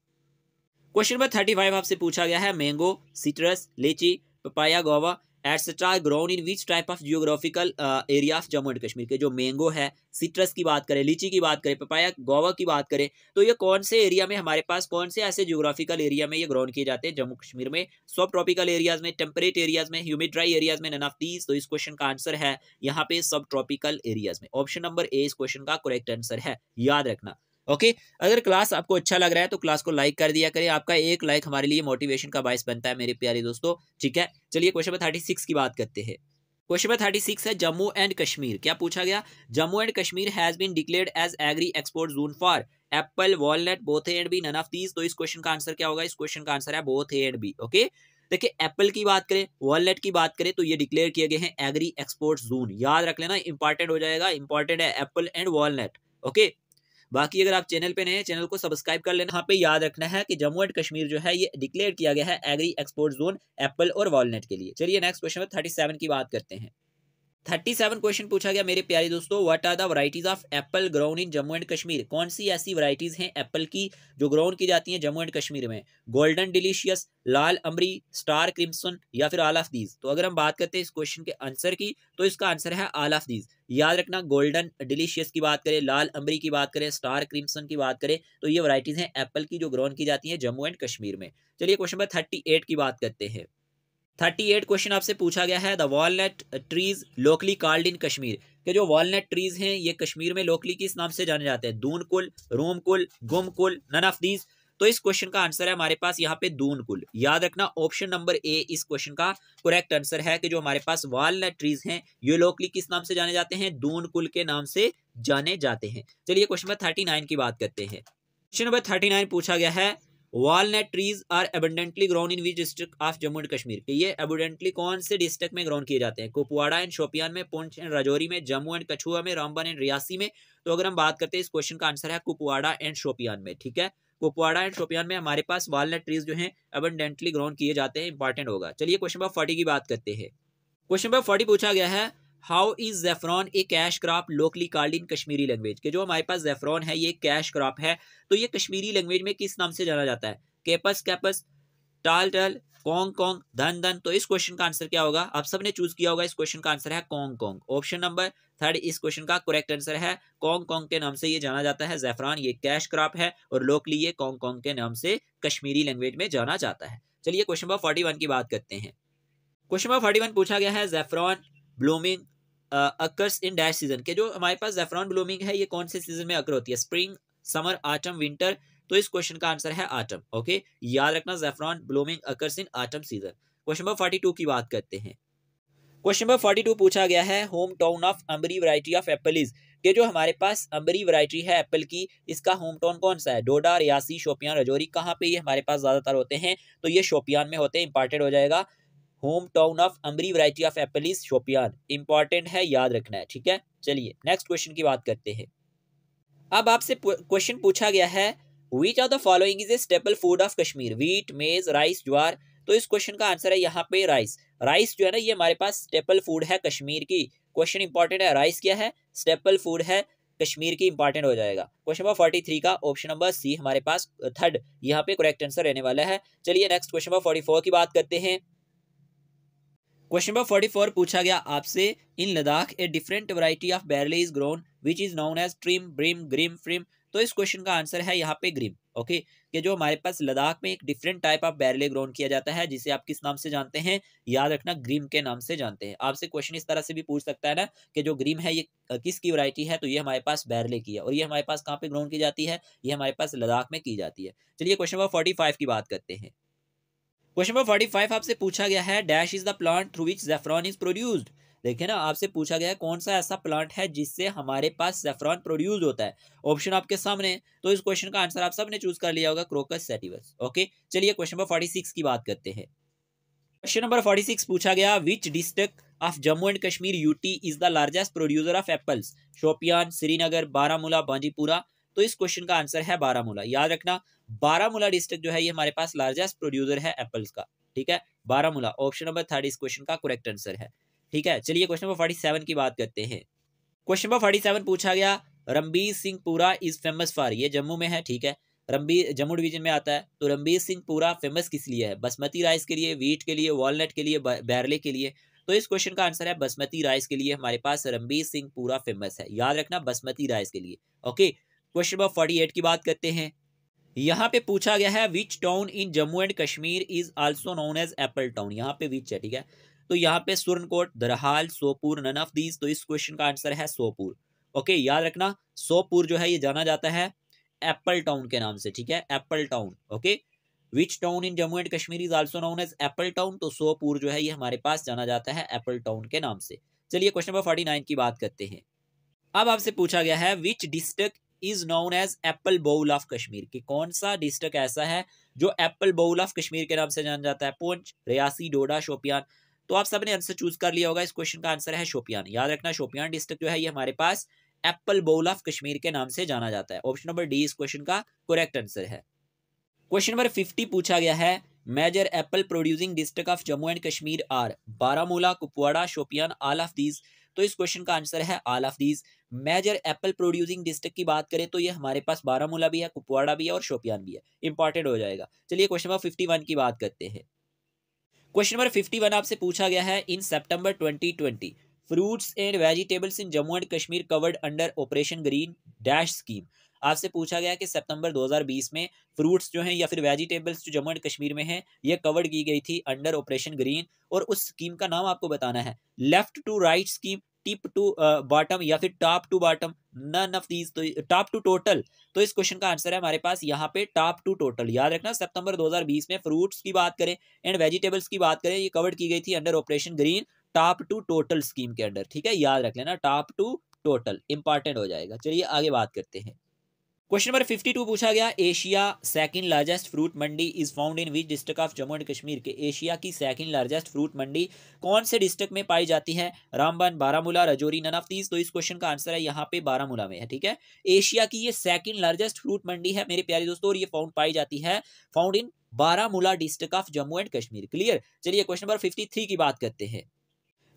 क्वेश्चन नंबर 35 आपसे पूछा गया है, मैंगो, सिट्रस, लीची, papaya, Goa etcetera grown in which type of geographical area of Jammu and Kashmir. के जो मैंगो है, सिट्रस की बात करें, लीची की बात करें, पपाया, गोवा की बात करें, तो ये कौन से एरिया में हमारे पास, कौन से ऐसे जियोग्राफिकल एरिया में ये ग्रोन किए जाते हैं जम्मू कश्मीर में, सब ट्रॉपिकल एरियाज में, टेम्परेट एरियाज में, ह्यूमिड ड्राई एरियाज में, नन ऑफ दीज। तो इस क्वेश्चन का आंसर है यहाँ पे सब ट्रॉपिकल एरियाज में। ऑप्शन नंबर ए इस क्वेश्चन का करेक्ट आंसर है, याद रखना। ओके, अगर क्लास आपको अच्छा लग रहा है तो क्लास को लाइक कर दिया करें, आपका एक लाइक हमारे लिए मोटिवेशन का बायस बनता है मेरे प्यारे दोस्तों, ठीक है। चलिए क्वेश्चन नंबर 36 की बात करते हैं। क्वेश्चन नंबर 36 है, जम्मू एंड कश्मीर, क्या पूछा गया, Jammu and Kashmir has been declared as agri export zone for apple, walnut, both A and B, none of these. तो इस क्वेश्चन का आंसर क्या होगा, इस क्वेश्चन का आंसर है both A and B. Okay, देखिए एप्पल की बात करें, वॉलनट की बात करें तो ये डिक्लेयर किए गए हैं एग्री एक्सपोर्ट जोन, याद रख लेना, इंपॉर्टेंट हो जाएगा, इंपॉर्टेंट है एप्पल एंड वॉलनट। ओके, बाकी अगर आप चैनल पे नए हैं चैनल को सब्सक्राइब कर लेना। यहाँ पे याद रखना है कि जम्मू एंड कश्मीर जो है ये डिक्लेयर किया गया है एग्री एक्सपोर्ट जोन एप्पल और वॉलनट के लिए। चलिए नेक्स्ट क्वेश्चन में 37 की बात करते हैं। 37 क्वेश्चन पूछा गया मेरे प्यारे दोस्तों, what are the varieties of apple grown in Jammu and Kashmir. कौन सी ऐसी वैरायटीज हैं एप्पल की जो ग्रोन की जाती हैं जम्मू एंड कश्मीर में, गोल्डन डिलीशियस, लाल अमरी, स्टार क्रिम्सन या फिर ऑल ऑफ दीज। तो अगर हम बात करते हैं इस क्वेश्चन के आंसर की तो इसका आंसर है ऑल ऑफ दीज। याद रखना, गोल्डन डिलीशियस की बात करें, लाल अमरी की बात करें, स्टार क्रिम्सन की बात करें, तो ये वैरायटीज हैं एप्पल की जो ग्रोन की जाती हैं जम्मू एंड कश्मीर में। चलिए क्वेश्चन नंबर 38 की बात करते हैं। 38 क्वेश्चन आपसे पूछा गया है, the walnut trees locally called इन कश्मीर। के जो वॉलनट ट्रीज हैं ये कश्मीर में लोकली किस नाम से जाने जाते हैं, दून कुल, रोम कुल, गुम कुल, नन ऑफ दीज। तो इस क्वेश्चन का आंसर है हमारे पास यहाँ पे दून कुल। याद रखना, ऑप्शन नंबर ए इस क्वेश्चन का करेक्ट आंसर है कि जो हमारे पास वॉलनट ट्रीज हैं ये लोकली किस नाम से जाने जाते हैं, दून कुल के नाम से जाने जाते हैं। चलिए क्वेश्चन नंबर 39 की बात करते हैं। क्वेश्चन नंबर 39 पूछा गया है, walnut trees are abundantly grown in which district of Jammu and Kashmir. ये एबंडेंटली कौन से डिस्ट्रिक्ट में ग्रोन किए जाते हैं, कुपवाड़ा एंड शोपियान में, पुंछ एंड राजौरी में, जम्मू एंड कठुआ में, रामबन एंड रियासी में। तो अगर हम बात करते हैं इस क्वेश्चन का आंसर है कुपवाड़ा एंड शोपियान में, ठीक है। कुपवाड़ा एंड शोपियान में हमारे पास वॉलनट ट्रीज जो हैं एबंडेंटली ग्रोन किए जाते हैं, इंपॉर्टेंट होगा। चलिए क्वेश्चन नंबर 40 की बात करते हैं। क्वेश्चन नंबर 40 पूछा गया है, how is saffron a cash crop locally called in Kashmiri language. के जो हमारे पास जेफ्रॉन है ये कैश क्रॉप है, तो ये कश्मीरी लैंग्वेज में किस नाम से जाना जाता है, केपस, कैपस, टाल टल, कोंग कोंग, धन धन। तो इस क्वेश्चन का आंसर क्या होगा? आप सबने चूज किया होगा, इस क्वेश्चन का आंसर है Kong Kong. Option number third इस क्वेश्चन का करेक्ट आंसर है। कोंग कोंग के नाम से ये जाना जाता है ज़ैफ़रान, ये कैश क्रॉप है और लोकली ये कोंग कोंग के नाम से कश्मीरी लैंग्वेज में जाना जाता है। चलिए क्वेश्चन नंबर 41 की बात करते हैं। क्वेश्चन नंबर 41 पूछा गया है saffron blooming occurs in dash season के जो हमारे पास ज़ैफ़रान ब्लूमिंग है ये कौन से सीजन में अकर होती है? Spring, summer, autumn, winter. तो इस क्वेश्चन का आंसर है ऑटम। ओके, याद रखना saffron blooming occurs in autumn season. Question number 42 की बात करते हैं। क्वेश्चन नंबर 42 पूछा गया है home town of ambery variety of Apple is के जो हमारे पास अम्बरी वैरायटी है एप्पल की, इसका होम टाउन कौन सा है? डोडा, रियासी, शोपियान, राजौरी। कहाँ पे ये हमारे पास ज्यादातर होते हैं? तो ये शोपियान में होते हैं। इंपॉर्टेंट हो जाएगा, home town of ambery variety of Apple is Shopian. Important है, याद रखना है, ठीक है। चलिए नेक्स्ट क्वेश्चन की बात करते हैं। अब आपसे क्वेश्चन पूछा गया है which of the following is a staple food of Kashmir? Wheat, मेज, राइस, ज्वार। तो इस क्वेश्चन का आंसर है यहाँ पे राइस। राइस जो है ना ये हमारे पास स्टेपल फूड है कश्मीर की। क्वेश्चन इंपॉर्टेंट है, राइस क्या है? स्टेपल फूड है कश्मीर की। इंपॉर्टेंट हो जाएगा। क्वेश्चन नंबर 43 का ऑप्शन नंबर सी हमारे पास थर्ड यहाँ पे करेक्ट आंसर रहने वाला है। चलिए नेक्स्ट क्वेश्चन नंबर 44 की बात करते हैं। क्वेश्चन नंबर 44 पूछा गया आपसे in Ladakh a different variety of barley is grown which is known as trim, brim, grim, frim. तो इस क्वेश्चन का आंसर है यहाँ पे ग्रिम। ओके, कि जो हमारे पास लद्दाख में एक डिफरेंट टाइप ऑफ बैरले ग्रोन किया जाता है जिसे आप किस नाम से जानते हैं? याद रखना, ग्रिम के नाम से जानते हैं। आपसे क्वेश्चन इस तरह से भी पूछ सकता है ना कि जो ग्रिम है ये किसकी वैरायटी है? तो ये हमारे पास बैरले की है और ये हमारे पास कहाँ पे ग्रोन की जाती है? ये हमारे पास लद्दाख में की जाती है। चलिए क्वेश्चन नंबर 45 की बात करते हैं। क्वेश्चन नंबर 45 आपसे पूछा गया है dash is the plant through which saffron is produced. देखिए ना, आपसे पूछा गया है कौन सा ऐसा प्लांट है जिससे हमारे पास ज़ैफ़रान प्रोड्यूस होता है। ऑप्शन आपके सामने, तो इस क्वेश्चन का आंसर आप सबने चूज कर लिया होगा, क्रोकस सैटिवस। ओके, चलिए क्वेश्चन नंबर 46 की बात करते हैं। क्वेश्चन नंबर 46 पूछा गया which district of Jammu and Kashmir UT is the largest producer of apples? Shopian, Srinagar, Baramulla, Bandipora. तो इस क्वेश्चन का आंसर है बारामूला। याद रखना, बारामूला डिस्ट्रिक्ट जो है ये हमारे पास लार्जेस्ट प्रोड्यूसर है एप्पल्स का, ठीक है। बारामूला ऑप्शन नंबर थर्ड इस क्वेश्चन का करेक्ट आंसर है, ठीक है। चलिए क्वेश्चन नंबर 47 की बात करते हैं। क्वेश्चन नंबर 47 पूछा गया Ranbir Singhpura is famous for, ये जम्मू में है, ठीक है। रणबीर जम्मू डिवीजन में आता है। तो रणबीर सिंहपुरा फेमस किस लिए है? बासमती राइस के लिए, व्हीट के लिए, वॉलनट के लिए, बैरले के लिए। तो इस क्वेश्चन का आंसर है बासमती राइस के लिए हमारे पास रणबीर सिंहपुरा फेमस है। याद रखना, बासमती राइस के लिए। ओके, क्वेश्चन नंबर 48 की बात करते हैं। यहाँ पे पूछा गया है which town in Jammu and Kashmir is also known as apple town. यहाँ पे विच है, ठीक है। तो यहाँ पे Surankote, Darhal, Sopore, none of these. तो इस क्वेश्चन का आंसर है सोपुर। ओके, याद रखना, सोपुर जो है ये जाना जाता है एप्पल टाउन के नाम से, ठीक है, apple town. Okay, which town in Jammu and Kashmir is also known as apple town. तो सोपुर जो है ये हमारे पास जाना जाता है एप्पल टाउन के नाम से। चलिए क्वेश्चन नंबर 49 की बात करते हैं। अब आपसे पूछा गया है which district is known as apple bowl of Kashmir, कि कौन सा डिस्ट्रिक्ट ऐसा है जो एप्पल बाउल ऑफ कश्मीर के नाम से जाना जाता है? पुंछ, रियासी, डोडा, शोपियान। तो आप सबने आंसर चूज कर लिया होगा, इस क्वेश्चन का आंसर है शोपियान। याद रखना, शोपियान डिस्ट्रिक्ट जो है ये हमारे पास एप्पल बाउल ऑफ कश्मीर के नाम से जाना जाता है। ऑप्शन नंबर डी इस क्वेश्चन का करेक्ट आंसर है। क्वेश्चन नंबर 50 पूछा गया है major apple producing district of Jammu and Kashmir are Baramulla, Kupwara, Shopian, all of these. तो इस क्वेश्चन का आंसर है all of these. Major apple producing district की बात करें तो ये हमारे पास बारामूला भी है, कुपवाड़ा भी है और शोपियान भी है। इंपॉर्टेंट हो जाएगा। चलिए क्वेश्चन नंबर 51 की बात करते हैं। क्वेश्चन नंबर 51 आपसे पूछा गया है इन सितंबर 2020 fruits and vegetables in Jammu and Kashmir covered under operation green dash scheme. आपसे पूछा गया कि सितंबर 2020 में फ्रूट्स जो हैं या फिर वेजिटेबल्स जो जम्मू एंड कश्मीर में हैं ये कवर्ड की गई थी अंडर ऑपरेशन ग्रीन, और उस स्कीम का नाम आपको बताना है। Left to right scheme, tip to bottom या फिर top to bottom, none of these. तो टॉप टू टोटल। तो इस क्वेश्चन का आंसर है हमारे पास यहाँ पे टॉप टू टोटल। याद रखना, सितंबर 2020 में फ्रूट्स की बात करें एंड वेजिटेबल्स की बात करें ये कवर्ड की गई थी under operation green top to total scheme के अंडर, ठीक है। याद रख लेना, टॉप टू टोटल इंपॉर्टेंट हो जाएगा। चलिए आगे बात करते हैं। क्वेश्चन नंबर 52 पूछा गया Asia second largest fruit Mandi is found in which district of Jammu and Kashmir, के एशिया की सेकंड लार्जेस्ट फ्रूट मंडी कौन से डिस्ट्रिक्ट में पाई जाती है? Ramban, Baramulla, Rajouri, none of these. तो इस क्वेश्चन का आंसर है यहाँ पे बारामूला में है, ठीक है। एशिया की ये सेकंड लार्जेस्ट फ्रूट मंडी है मेरे प्यारे दोस्तों, और ये पाई जाती है found in Baramulla district of Jammu and Kashmir. Clear. चलिए क्वेश्चन नंबर 53 की बात करते हैं।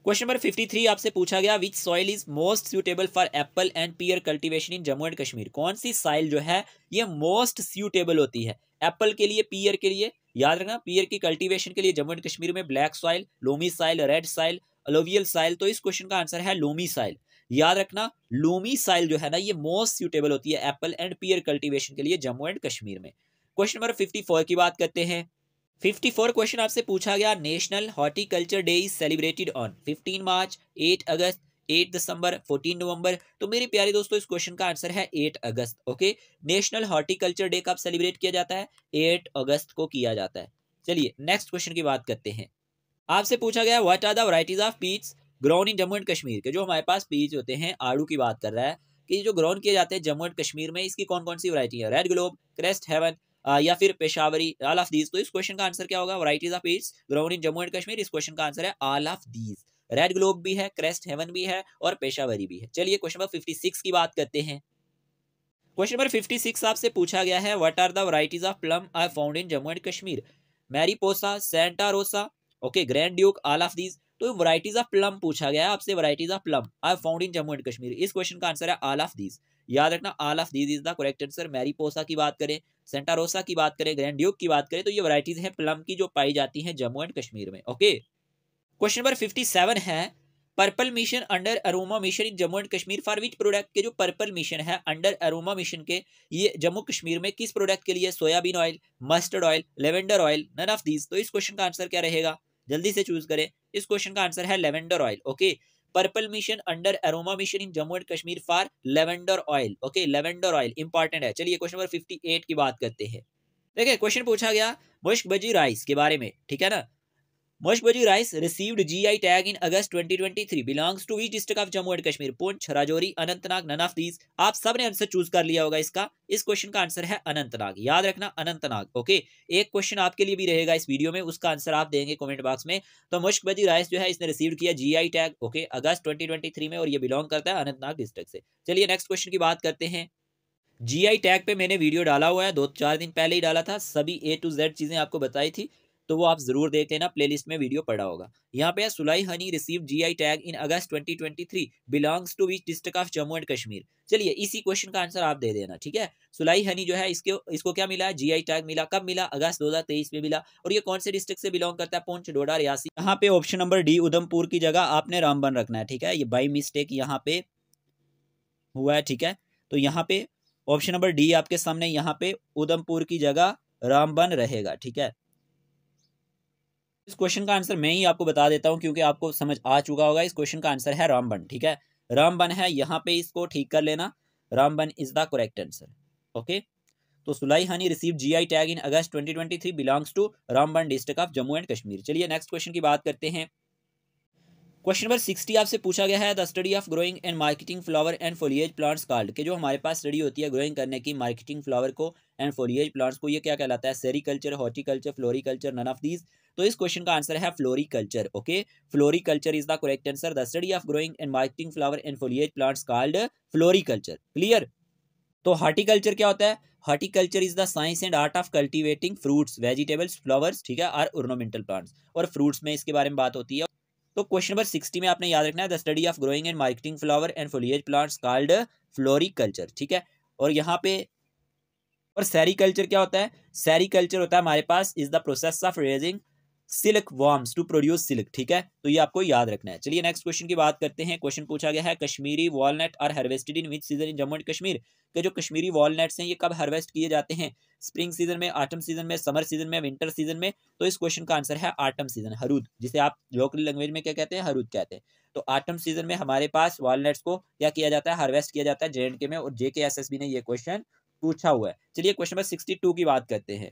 क्वेश्चन नंबर 53 आपसे पूछा गया विच soil is most suitable for Apple and peer cultivation in Jammu and Kashmir. कौन सी सॉइल जो है ये मोस्ट सूटेबल होती है एप्पल के लिए, पीयर के लिए याद रखना पियर की कल्टीवेशन के लिए जम्मू एंड कश्मीर में black soil, loamy soil, red soil, alluvial soil, तो इस क्वेश्चन का आंसर है लोमी सॉइल। याद रखना लोमी सॉइल जो है ना ये मोस्ट सूटेबल होती है एप्पल एंड पियर कल्टीवेशन के लिए जम्मू एंड कश्मीर में। क्वेश्चन नंबर 54 की बात करते हैं। 54 क्वेश्चन आपसे पूछा गया, national horticulture day is celebrated on 15 मार्च, 8 अगस्त, 8 दिसंबर, 14 नवंबर। तो मेरे प्यारे दोस्तों इस क्वेश्चन का आंसर है 8 अगस्त। ओके, नेशनल हॉर्टिकल्चर डे कब सेलिब्रेट किया जाता है? 8 अगस्त को किया जाता है। चलिए नेक्स्ट क्वेश्चन की बात करते हैं। आपसे पूछा गया what are the varieties of peach grown in Jammu and Kashmir के जो हमारे पास पीच होते हैं, आड़ू की बात कर रहा है कि जो ग्रोन किए जाते हैं जम्मू एंड कश्मीर में, इसकी कौन कौन सी वैरायटी है? रेड ग्लोब, क्रेस्ट हेवन या फिर पेशावरी, ऑल ऑफ दीज। तो इस क्वेश्चन का आंसर क्या होगा? Varieties of peach grown in Jammu and Kashmir, इस क्वेश्चन का आंसर है all of these. Red globe भी है, क्रेस्ट हेवन भी है और पेशावरी भी है। चलिए क्वेश्चन नंबर 56 की बात करते हैं। क्वेश्चन नंबर 56 आपसे पूछा गया है what are the varieties of plum are found in Jammu and Kashmir? Mariposa, Santa Rosa, okay, Grand Duke, all of these. तो वैरायटीज ऑफ प्लम पूछा गया है आपसे, varieties of plum are found in Jammu and Kashmir, इस क्वेश्चन का आंसर है all of these. याद रखना all of these is the correct answer. Mariposa की बात करें, सेंटा रोसा की बात करें, ग्रैंड ड्यूक की बात करें, तो ये वैरायटीज हैं प्लम की जो पाई जाती हैं जम्मू एंड कश्मीर में। ओके, क्वेश्चन नंबर 57 है purple mission under aroma mission in Jammu and Kashmir for which product के जो पर्पल मिशन है अंडर अरोमा मिशन के, ये जम्मू कश्मीर में किस प्रोडक्ट के लिए? Soybean oil, mustard oil, lavender oil, none of these. तो इस क्वेश्चन का आंसर क्या रहेगा? जल्दी से चूज करें। इस क्वेश्चन का आंसर है lavender oil. Okay, purple mission under aroma mission in Jammu and Kashmir for lavender oil. Okay, lavender oil important है। चलिए क्वेश्चन नंबर 58 की बात करते हैं। देखिए क्वेश्चन पूछा गया मुश्क भजी राइस के बारे में, ठीक है ना। मुश्क भजी rice received GI tag in August 2023 belongs to which district of Jammu and Kashmir? Poonch, Rajouri, Anantnag, none of these. आप सबने आंसर चूज कर लिया होगा इसका। इस क्वेश्चन का आंसर है अनंतनाग। याद रखना अनंतनाग। ओके, एक क्वेश्चन आपके लिए भी रहेगा इस वीडियो में, उसका आंसर आप देंगे कमेंट बॉक्स में। तो मुश्क भजी राइस जो है इसने रिसीव किया जीआई टैग, ओके, अगस्त 2023 में, और ये बिलोंग करता है अनंतनाग डिस्ट्रिक्ट से। चलिए नेक्स्ट क्वेश्चन की बात करते हैं। जीआई टैग पे मैंने वीडियो डाला हुआ है, 2-4 दिन पहले ही डाला था, सभी A to Z चीजें आपको बताई थी, तो वो आप जरूर देख लेना, प्लेलिस्ट में वीडियो पड़ा होगा। यहाँ पे Sulai honey receive GI tag in August 2023 belongs to which district of Jammu and Kashmir. चलिए इसी क्वेश्चन का आंसर आप दे देना, ठीक है। सुलाई हनी जो है इसको क्या मिला है? जीआई टैग मिला। कब मिला? अगस्त 2023 में मिला। और ये कौन से डिस्ट्रिक्ट से बिलोंग करता है? पुंछ, डोडा, रियासी। यहाँ पे ऑप्शन नंबर डी उधमपुर की जगह आपने रामबन रखना है, ठीक है। ये बाई मिस्टेक यहाँ पे हुआ है, ठीक है। तो यहाँ पे ऑप्शन नंबर डी आपके सामने, यहाँ पे उधमपुर की जगह रामबन रहेगा, ठीक है। इस क्वेश्चन का आंसर मैं ही आपको बता देता हूं क्योंकि आपको समझ आ चुका होगा। इस क्वेश्चन का आंसर है रामबन, ठीक है। रामबन है, यहाँ पे इसको ठीक कर लेना। Ramban is the correct answer. Okay, तो Sulai honey receive GI tag in August 2023 belongs to Ramban district of Jammu and Kashmir. चलिए नेक्स्ट क्वेश्चन की बात करते हैं। क्वेश्चन नंबर 60 आपसे पूछा गया है the study of growing and marketing flower and foliage plants called के जो हमारे पास स्टडी होती है ग्रोइंग करने की, मार्केटिंग फ्लावर को एंड फोलिएज प्लांट्स को, ये क्या कहलाता है? Sericulture, horticulture, floriculture, none of these. तो इस क्वेश्चन का आंसर है floriculture. Okay, floriculture is the correct answer. The study of growing and marketing flower and foliage plants called floriculture. Clear? तो हॉर्टिकल्चर क्या होता है? Horticulture is the science and art of cultivating fruits, vegetables, flowers, ठीक है, और ornamental plants. और fruits में इसके बारे में बात होती है। तो क्वेश्चन नंबर 60 में आपने याद रखना है the study of growing and marketing flower and foliage plants called floriculture, ठीक है। और यहाँ पे और सेरिकल्चर क्या होता है? सेरिकल्चर होता है हमारे पास is the process of raising silk worms to produce silk, ठीक है। तो ये आपको याद रखना है। चलिए नेक्स्ट क्वेश्चन की बात करते हैं। क्वेश्चन पूछा गया है Kashmiri walnut are harvested in which season in Jammu and Kashmir के जो कश्मीरी वॉलनट्स हैं ये कब हार्वेस्ट किए जाते हैं? स्प्रिंग सीजन में, ऑटम सीजन में, समर सीजन में, विंटर सीजन में। तो इस क्वेश्चन का आंसर है ऑटम सीजन, हरुद, जिसे आप लोकल लैंग्वेज में क्या कहते हैं? हरुद कहते हैं। तो ऑटम सीजन में हमारे पास वॉलनट्स को क्या किया जाता है? हार्वेस्ट किया जाता है JNK में, और JKSSB ने ये क्वेश्चन पूछा हुआ है। चलिए क्वेश्चन नंबर 62 की बात करते हैं।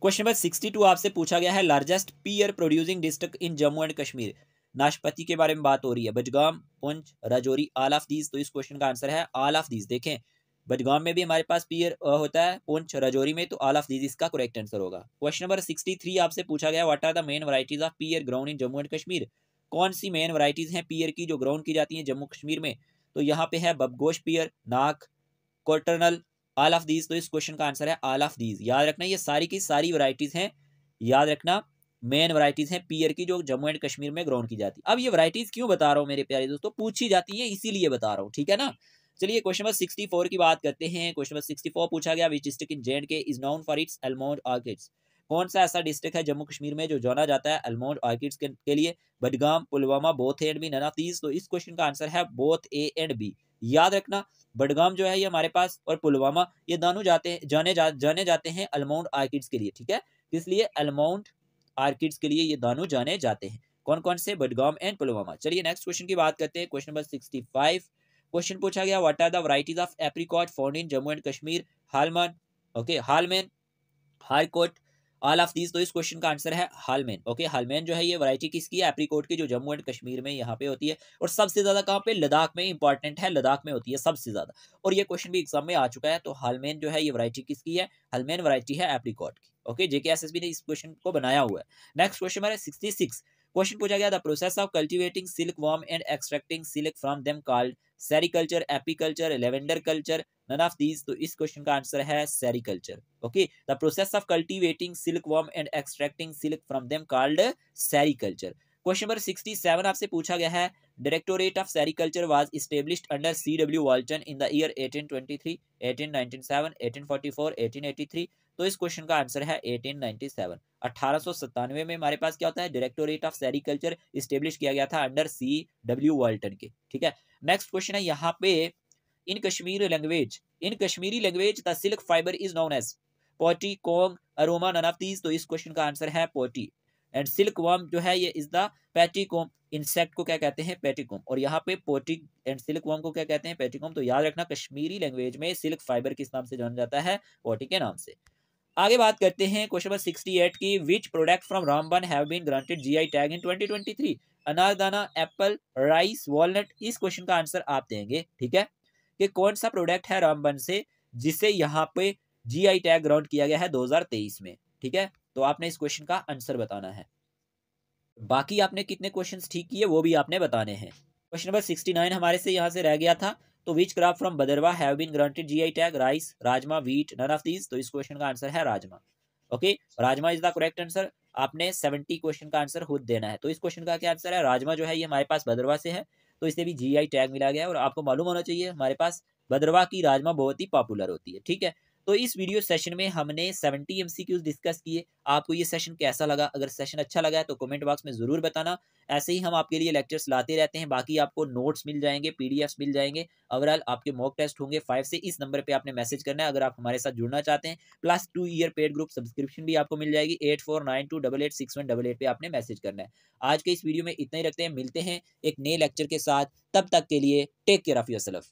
क्वेश्चन नंबर 62 आपसे पूछा गया है largest peer producing district in Jammu and Kashmir. नाशपाती के बारे में बात हो रही है। Budgam, Poonch, Rajouri, all of these. तो इस क्वेश्चन का आंसर है ऑल ऑफ दीज। देखें बडगाम में भी हमारे पास पीयर होता है, पुंछ, राजौरी में, तो ऑल ऑफ दीज इसका करेक्ट आंसर होगा। क्वेश्चन नंबर 63 आपसे पूछा गया what are the main varieties of pear grown in Jammu and Kashmir? कौन सी मेन वैरायटीज हैं पीयर की जो ग्रोन की जाती है जम्मू कश्मीर में? तो यहाँ पे है बबगोश पीयर, नाक, कोटरनल, ऑल ऑफ दीज। तो इस क्वेश्चन का आंसर है ऑल ऑफ दीज। याद रखना ये सारी की सारी वैरायटीज हैं, याद रखना मेन वैरायटीज हैं पीयर की जो जम्मू एंड कश्मीर में ग्रोन की जाती है। अब ये वैरायटीज क्यों बता रहा हूँ मेरे प्यारे दोस्तों? पूछी जाती है इसीलिए बता रहा हूँ, ठीक है ना। चलिए क्वेश्चन नंबर 64 की बात करते हैं। क्वेश्चन नंबर 64 पूछा गया which district in JNK is known for its almond orchids? कौन सा ऐसा डिस्ट्रिक्ट है जम्मू कश्मीर में जो जाना जाता है अलमोंड ऑर्किड्स के लिए? Budgam, Pulwama, both A and B, none of these. तो इस क्वेश्चन का आंसर है बोथ ए एंड बी। याद रखना, बडगाम जो है ये हमारे पास और पुलवामा ये दोनों जाने जाते हैं अलमोंड ऑर्किड्स के लिए, ठीक है। इसलिए अलमोंड ऑर्किड्स के लिए ये दोनों जाने जाते हैं। कौन कौन से? बडगाम एंड पुलवामा। चलिए नेक्स्ट क्वेश्चन की बात करते हैं। क्वेश्चन नंबर 65 क्वेश्चन पूछा गया, what are the varieties of apricot found in Jammu and Kashmir? Halman, okay, Halmen, Harcot, all of these. तो इस क्वेश्चन का आंसर है हालमेन। ओके, हालमेन जो है ये वैरायटी किसकी है? एप्रिकॉट की, जो जम्मू एंड कश्मीर में यहाँ पे होती है और सबसे ज्यादा कहाँ पे? लद्दाख में इंपॉर्टेंट है, लद्दाख में होती है सबसे ज्यादा। और ये क्वेश्चन भी एग्जाम में आ चुका है। तो हालमेन जो है ये वैरायटी किसकी है? हालमेन वैरायटी है एप्रिकॉट की। ओके, जेकेएसएसबी ने इस क्वेश्चन को बनाया हुआ है। नेक्स्ट क्वेश्चन है 66 क्वेश्चन पूछा गया, the process of cultivating silk worm and extracting silk from them called sericulture, apiculture, lavender culture, none of these. तो इस क्वेश्चन का आंसर है sericulture. Okay, the process of cultivating silk worm and extracting silk from them called sericulture. Question number 67 आपसे पूछा गया है, directorate of sericulture was established under CW Walton in the year 1823, 1897, 1844, 1883। तो इस क्वेश्चन का answer है 1897। 1897 में हमारे पास क्या होता है? डायरेक्टोरेट ऑफ सेरिकल्चर एस्टेब्लिश किया गया था अंडर CW वाल्टन के, ठीक है। नेक्स्ट क्वेश्चन है यहाँ पे, in Kashmiri language the silk fibre is known as poti, kong, aroma, none of these. तो इस क्वेश्चन का आंसर है पोटी। एंड सिल्क वर्म जो है ये इज द पैटिकोम, इंसेक्ट को क्या कहते हैं? पैटिकोम। और यहाँ पे पोटी एंड सिल्क वर्म को क्या कहते हैं? पैटिकोम। तो याद रखना, कश्मीरी लैंग्वेज में सिल्क फाइबर किस नाम से जाना जाता है? पोटी के नाम से। आगे बात करते हैं क्वेश्चन नंबर 68 की, which product from Ramban have been granted GI tag in 2023? Anardana, apple, rice, walnut. इस क्वेश्चन का आंसर आप देंगे, ठीक है, कि कौन सा प्रोडक्ट है रामबन से जिसे यहाँ पे GI टैग ग्रांट किया गया है 2023 में, ठीक है। तो आपने इस क्वेश्चन का आंसर बताना है। बाकी आपने कितने क्वेश्चंस ठीक किए वो भी आपने बताने हैं। क्वेश्चन नंबर 69 हमारे से यहाँ से रह गया था। तो which crop from Bhaderwah have been granted GI tag? Rice, rajma, wheat, none of these. तो इस क्वेश्चन का आंसर है rajma. Okay, rajma is the correct answer. आपने 70 क्वेश्चन का आंसर खुद देना है। तो इस क्वेश्चन का क्या आंसर है? राजमा जो है ये हमारे पास भद्रवा से है, तो इसे भी GI टैग मिला गया है। और आपको मालूम होना चाहिए हमारे पास भद्रवा की राजमा बहुत ही पॉपुलर होती है, ठीक है। तो इस वीडियो सेशन में हमने 70 MCQs डिस्कस किए। आपको ये सेशन कैसा लगा? अगर सेशन अच्छा लगा है तो कमेंट बॉक्स में जरूर बताना। ऐसे ही हम आपके लिए लेक्चर्स लाते रहते हैं। बाकी आपको नोट्स मिल जाएंगे, PDFs मिल जाएंगे। ओवरऑल आपके मॉक टेस्ट होंगे 5 से। इस नंबर पे आपने मैसेज करना है अगर आप हमारे साथ जुड़ना चाहते हैं। Plus 2 year paid group subscription भी आपको मिल जाएगी। 8492886188 पे आपने मैसेज करना है। आज के इस वीडियो में इतना ही रखते हैं, मिलते हैं एक नए लेक्चर के साथ। तब तक के लिए टेक केयर ऑफ योरसेल्फ।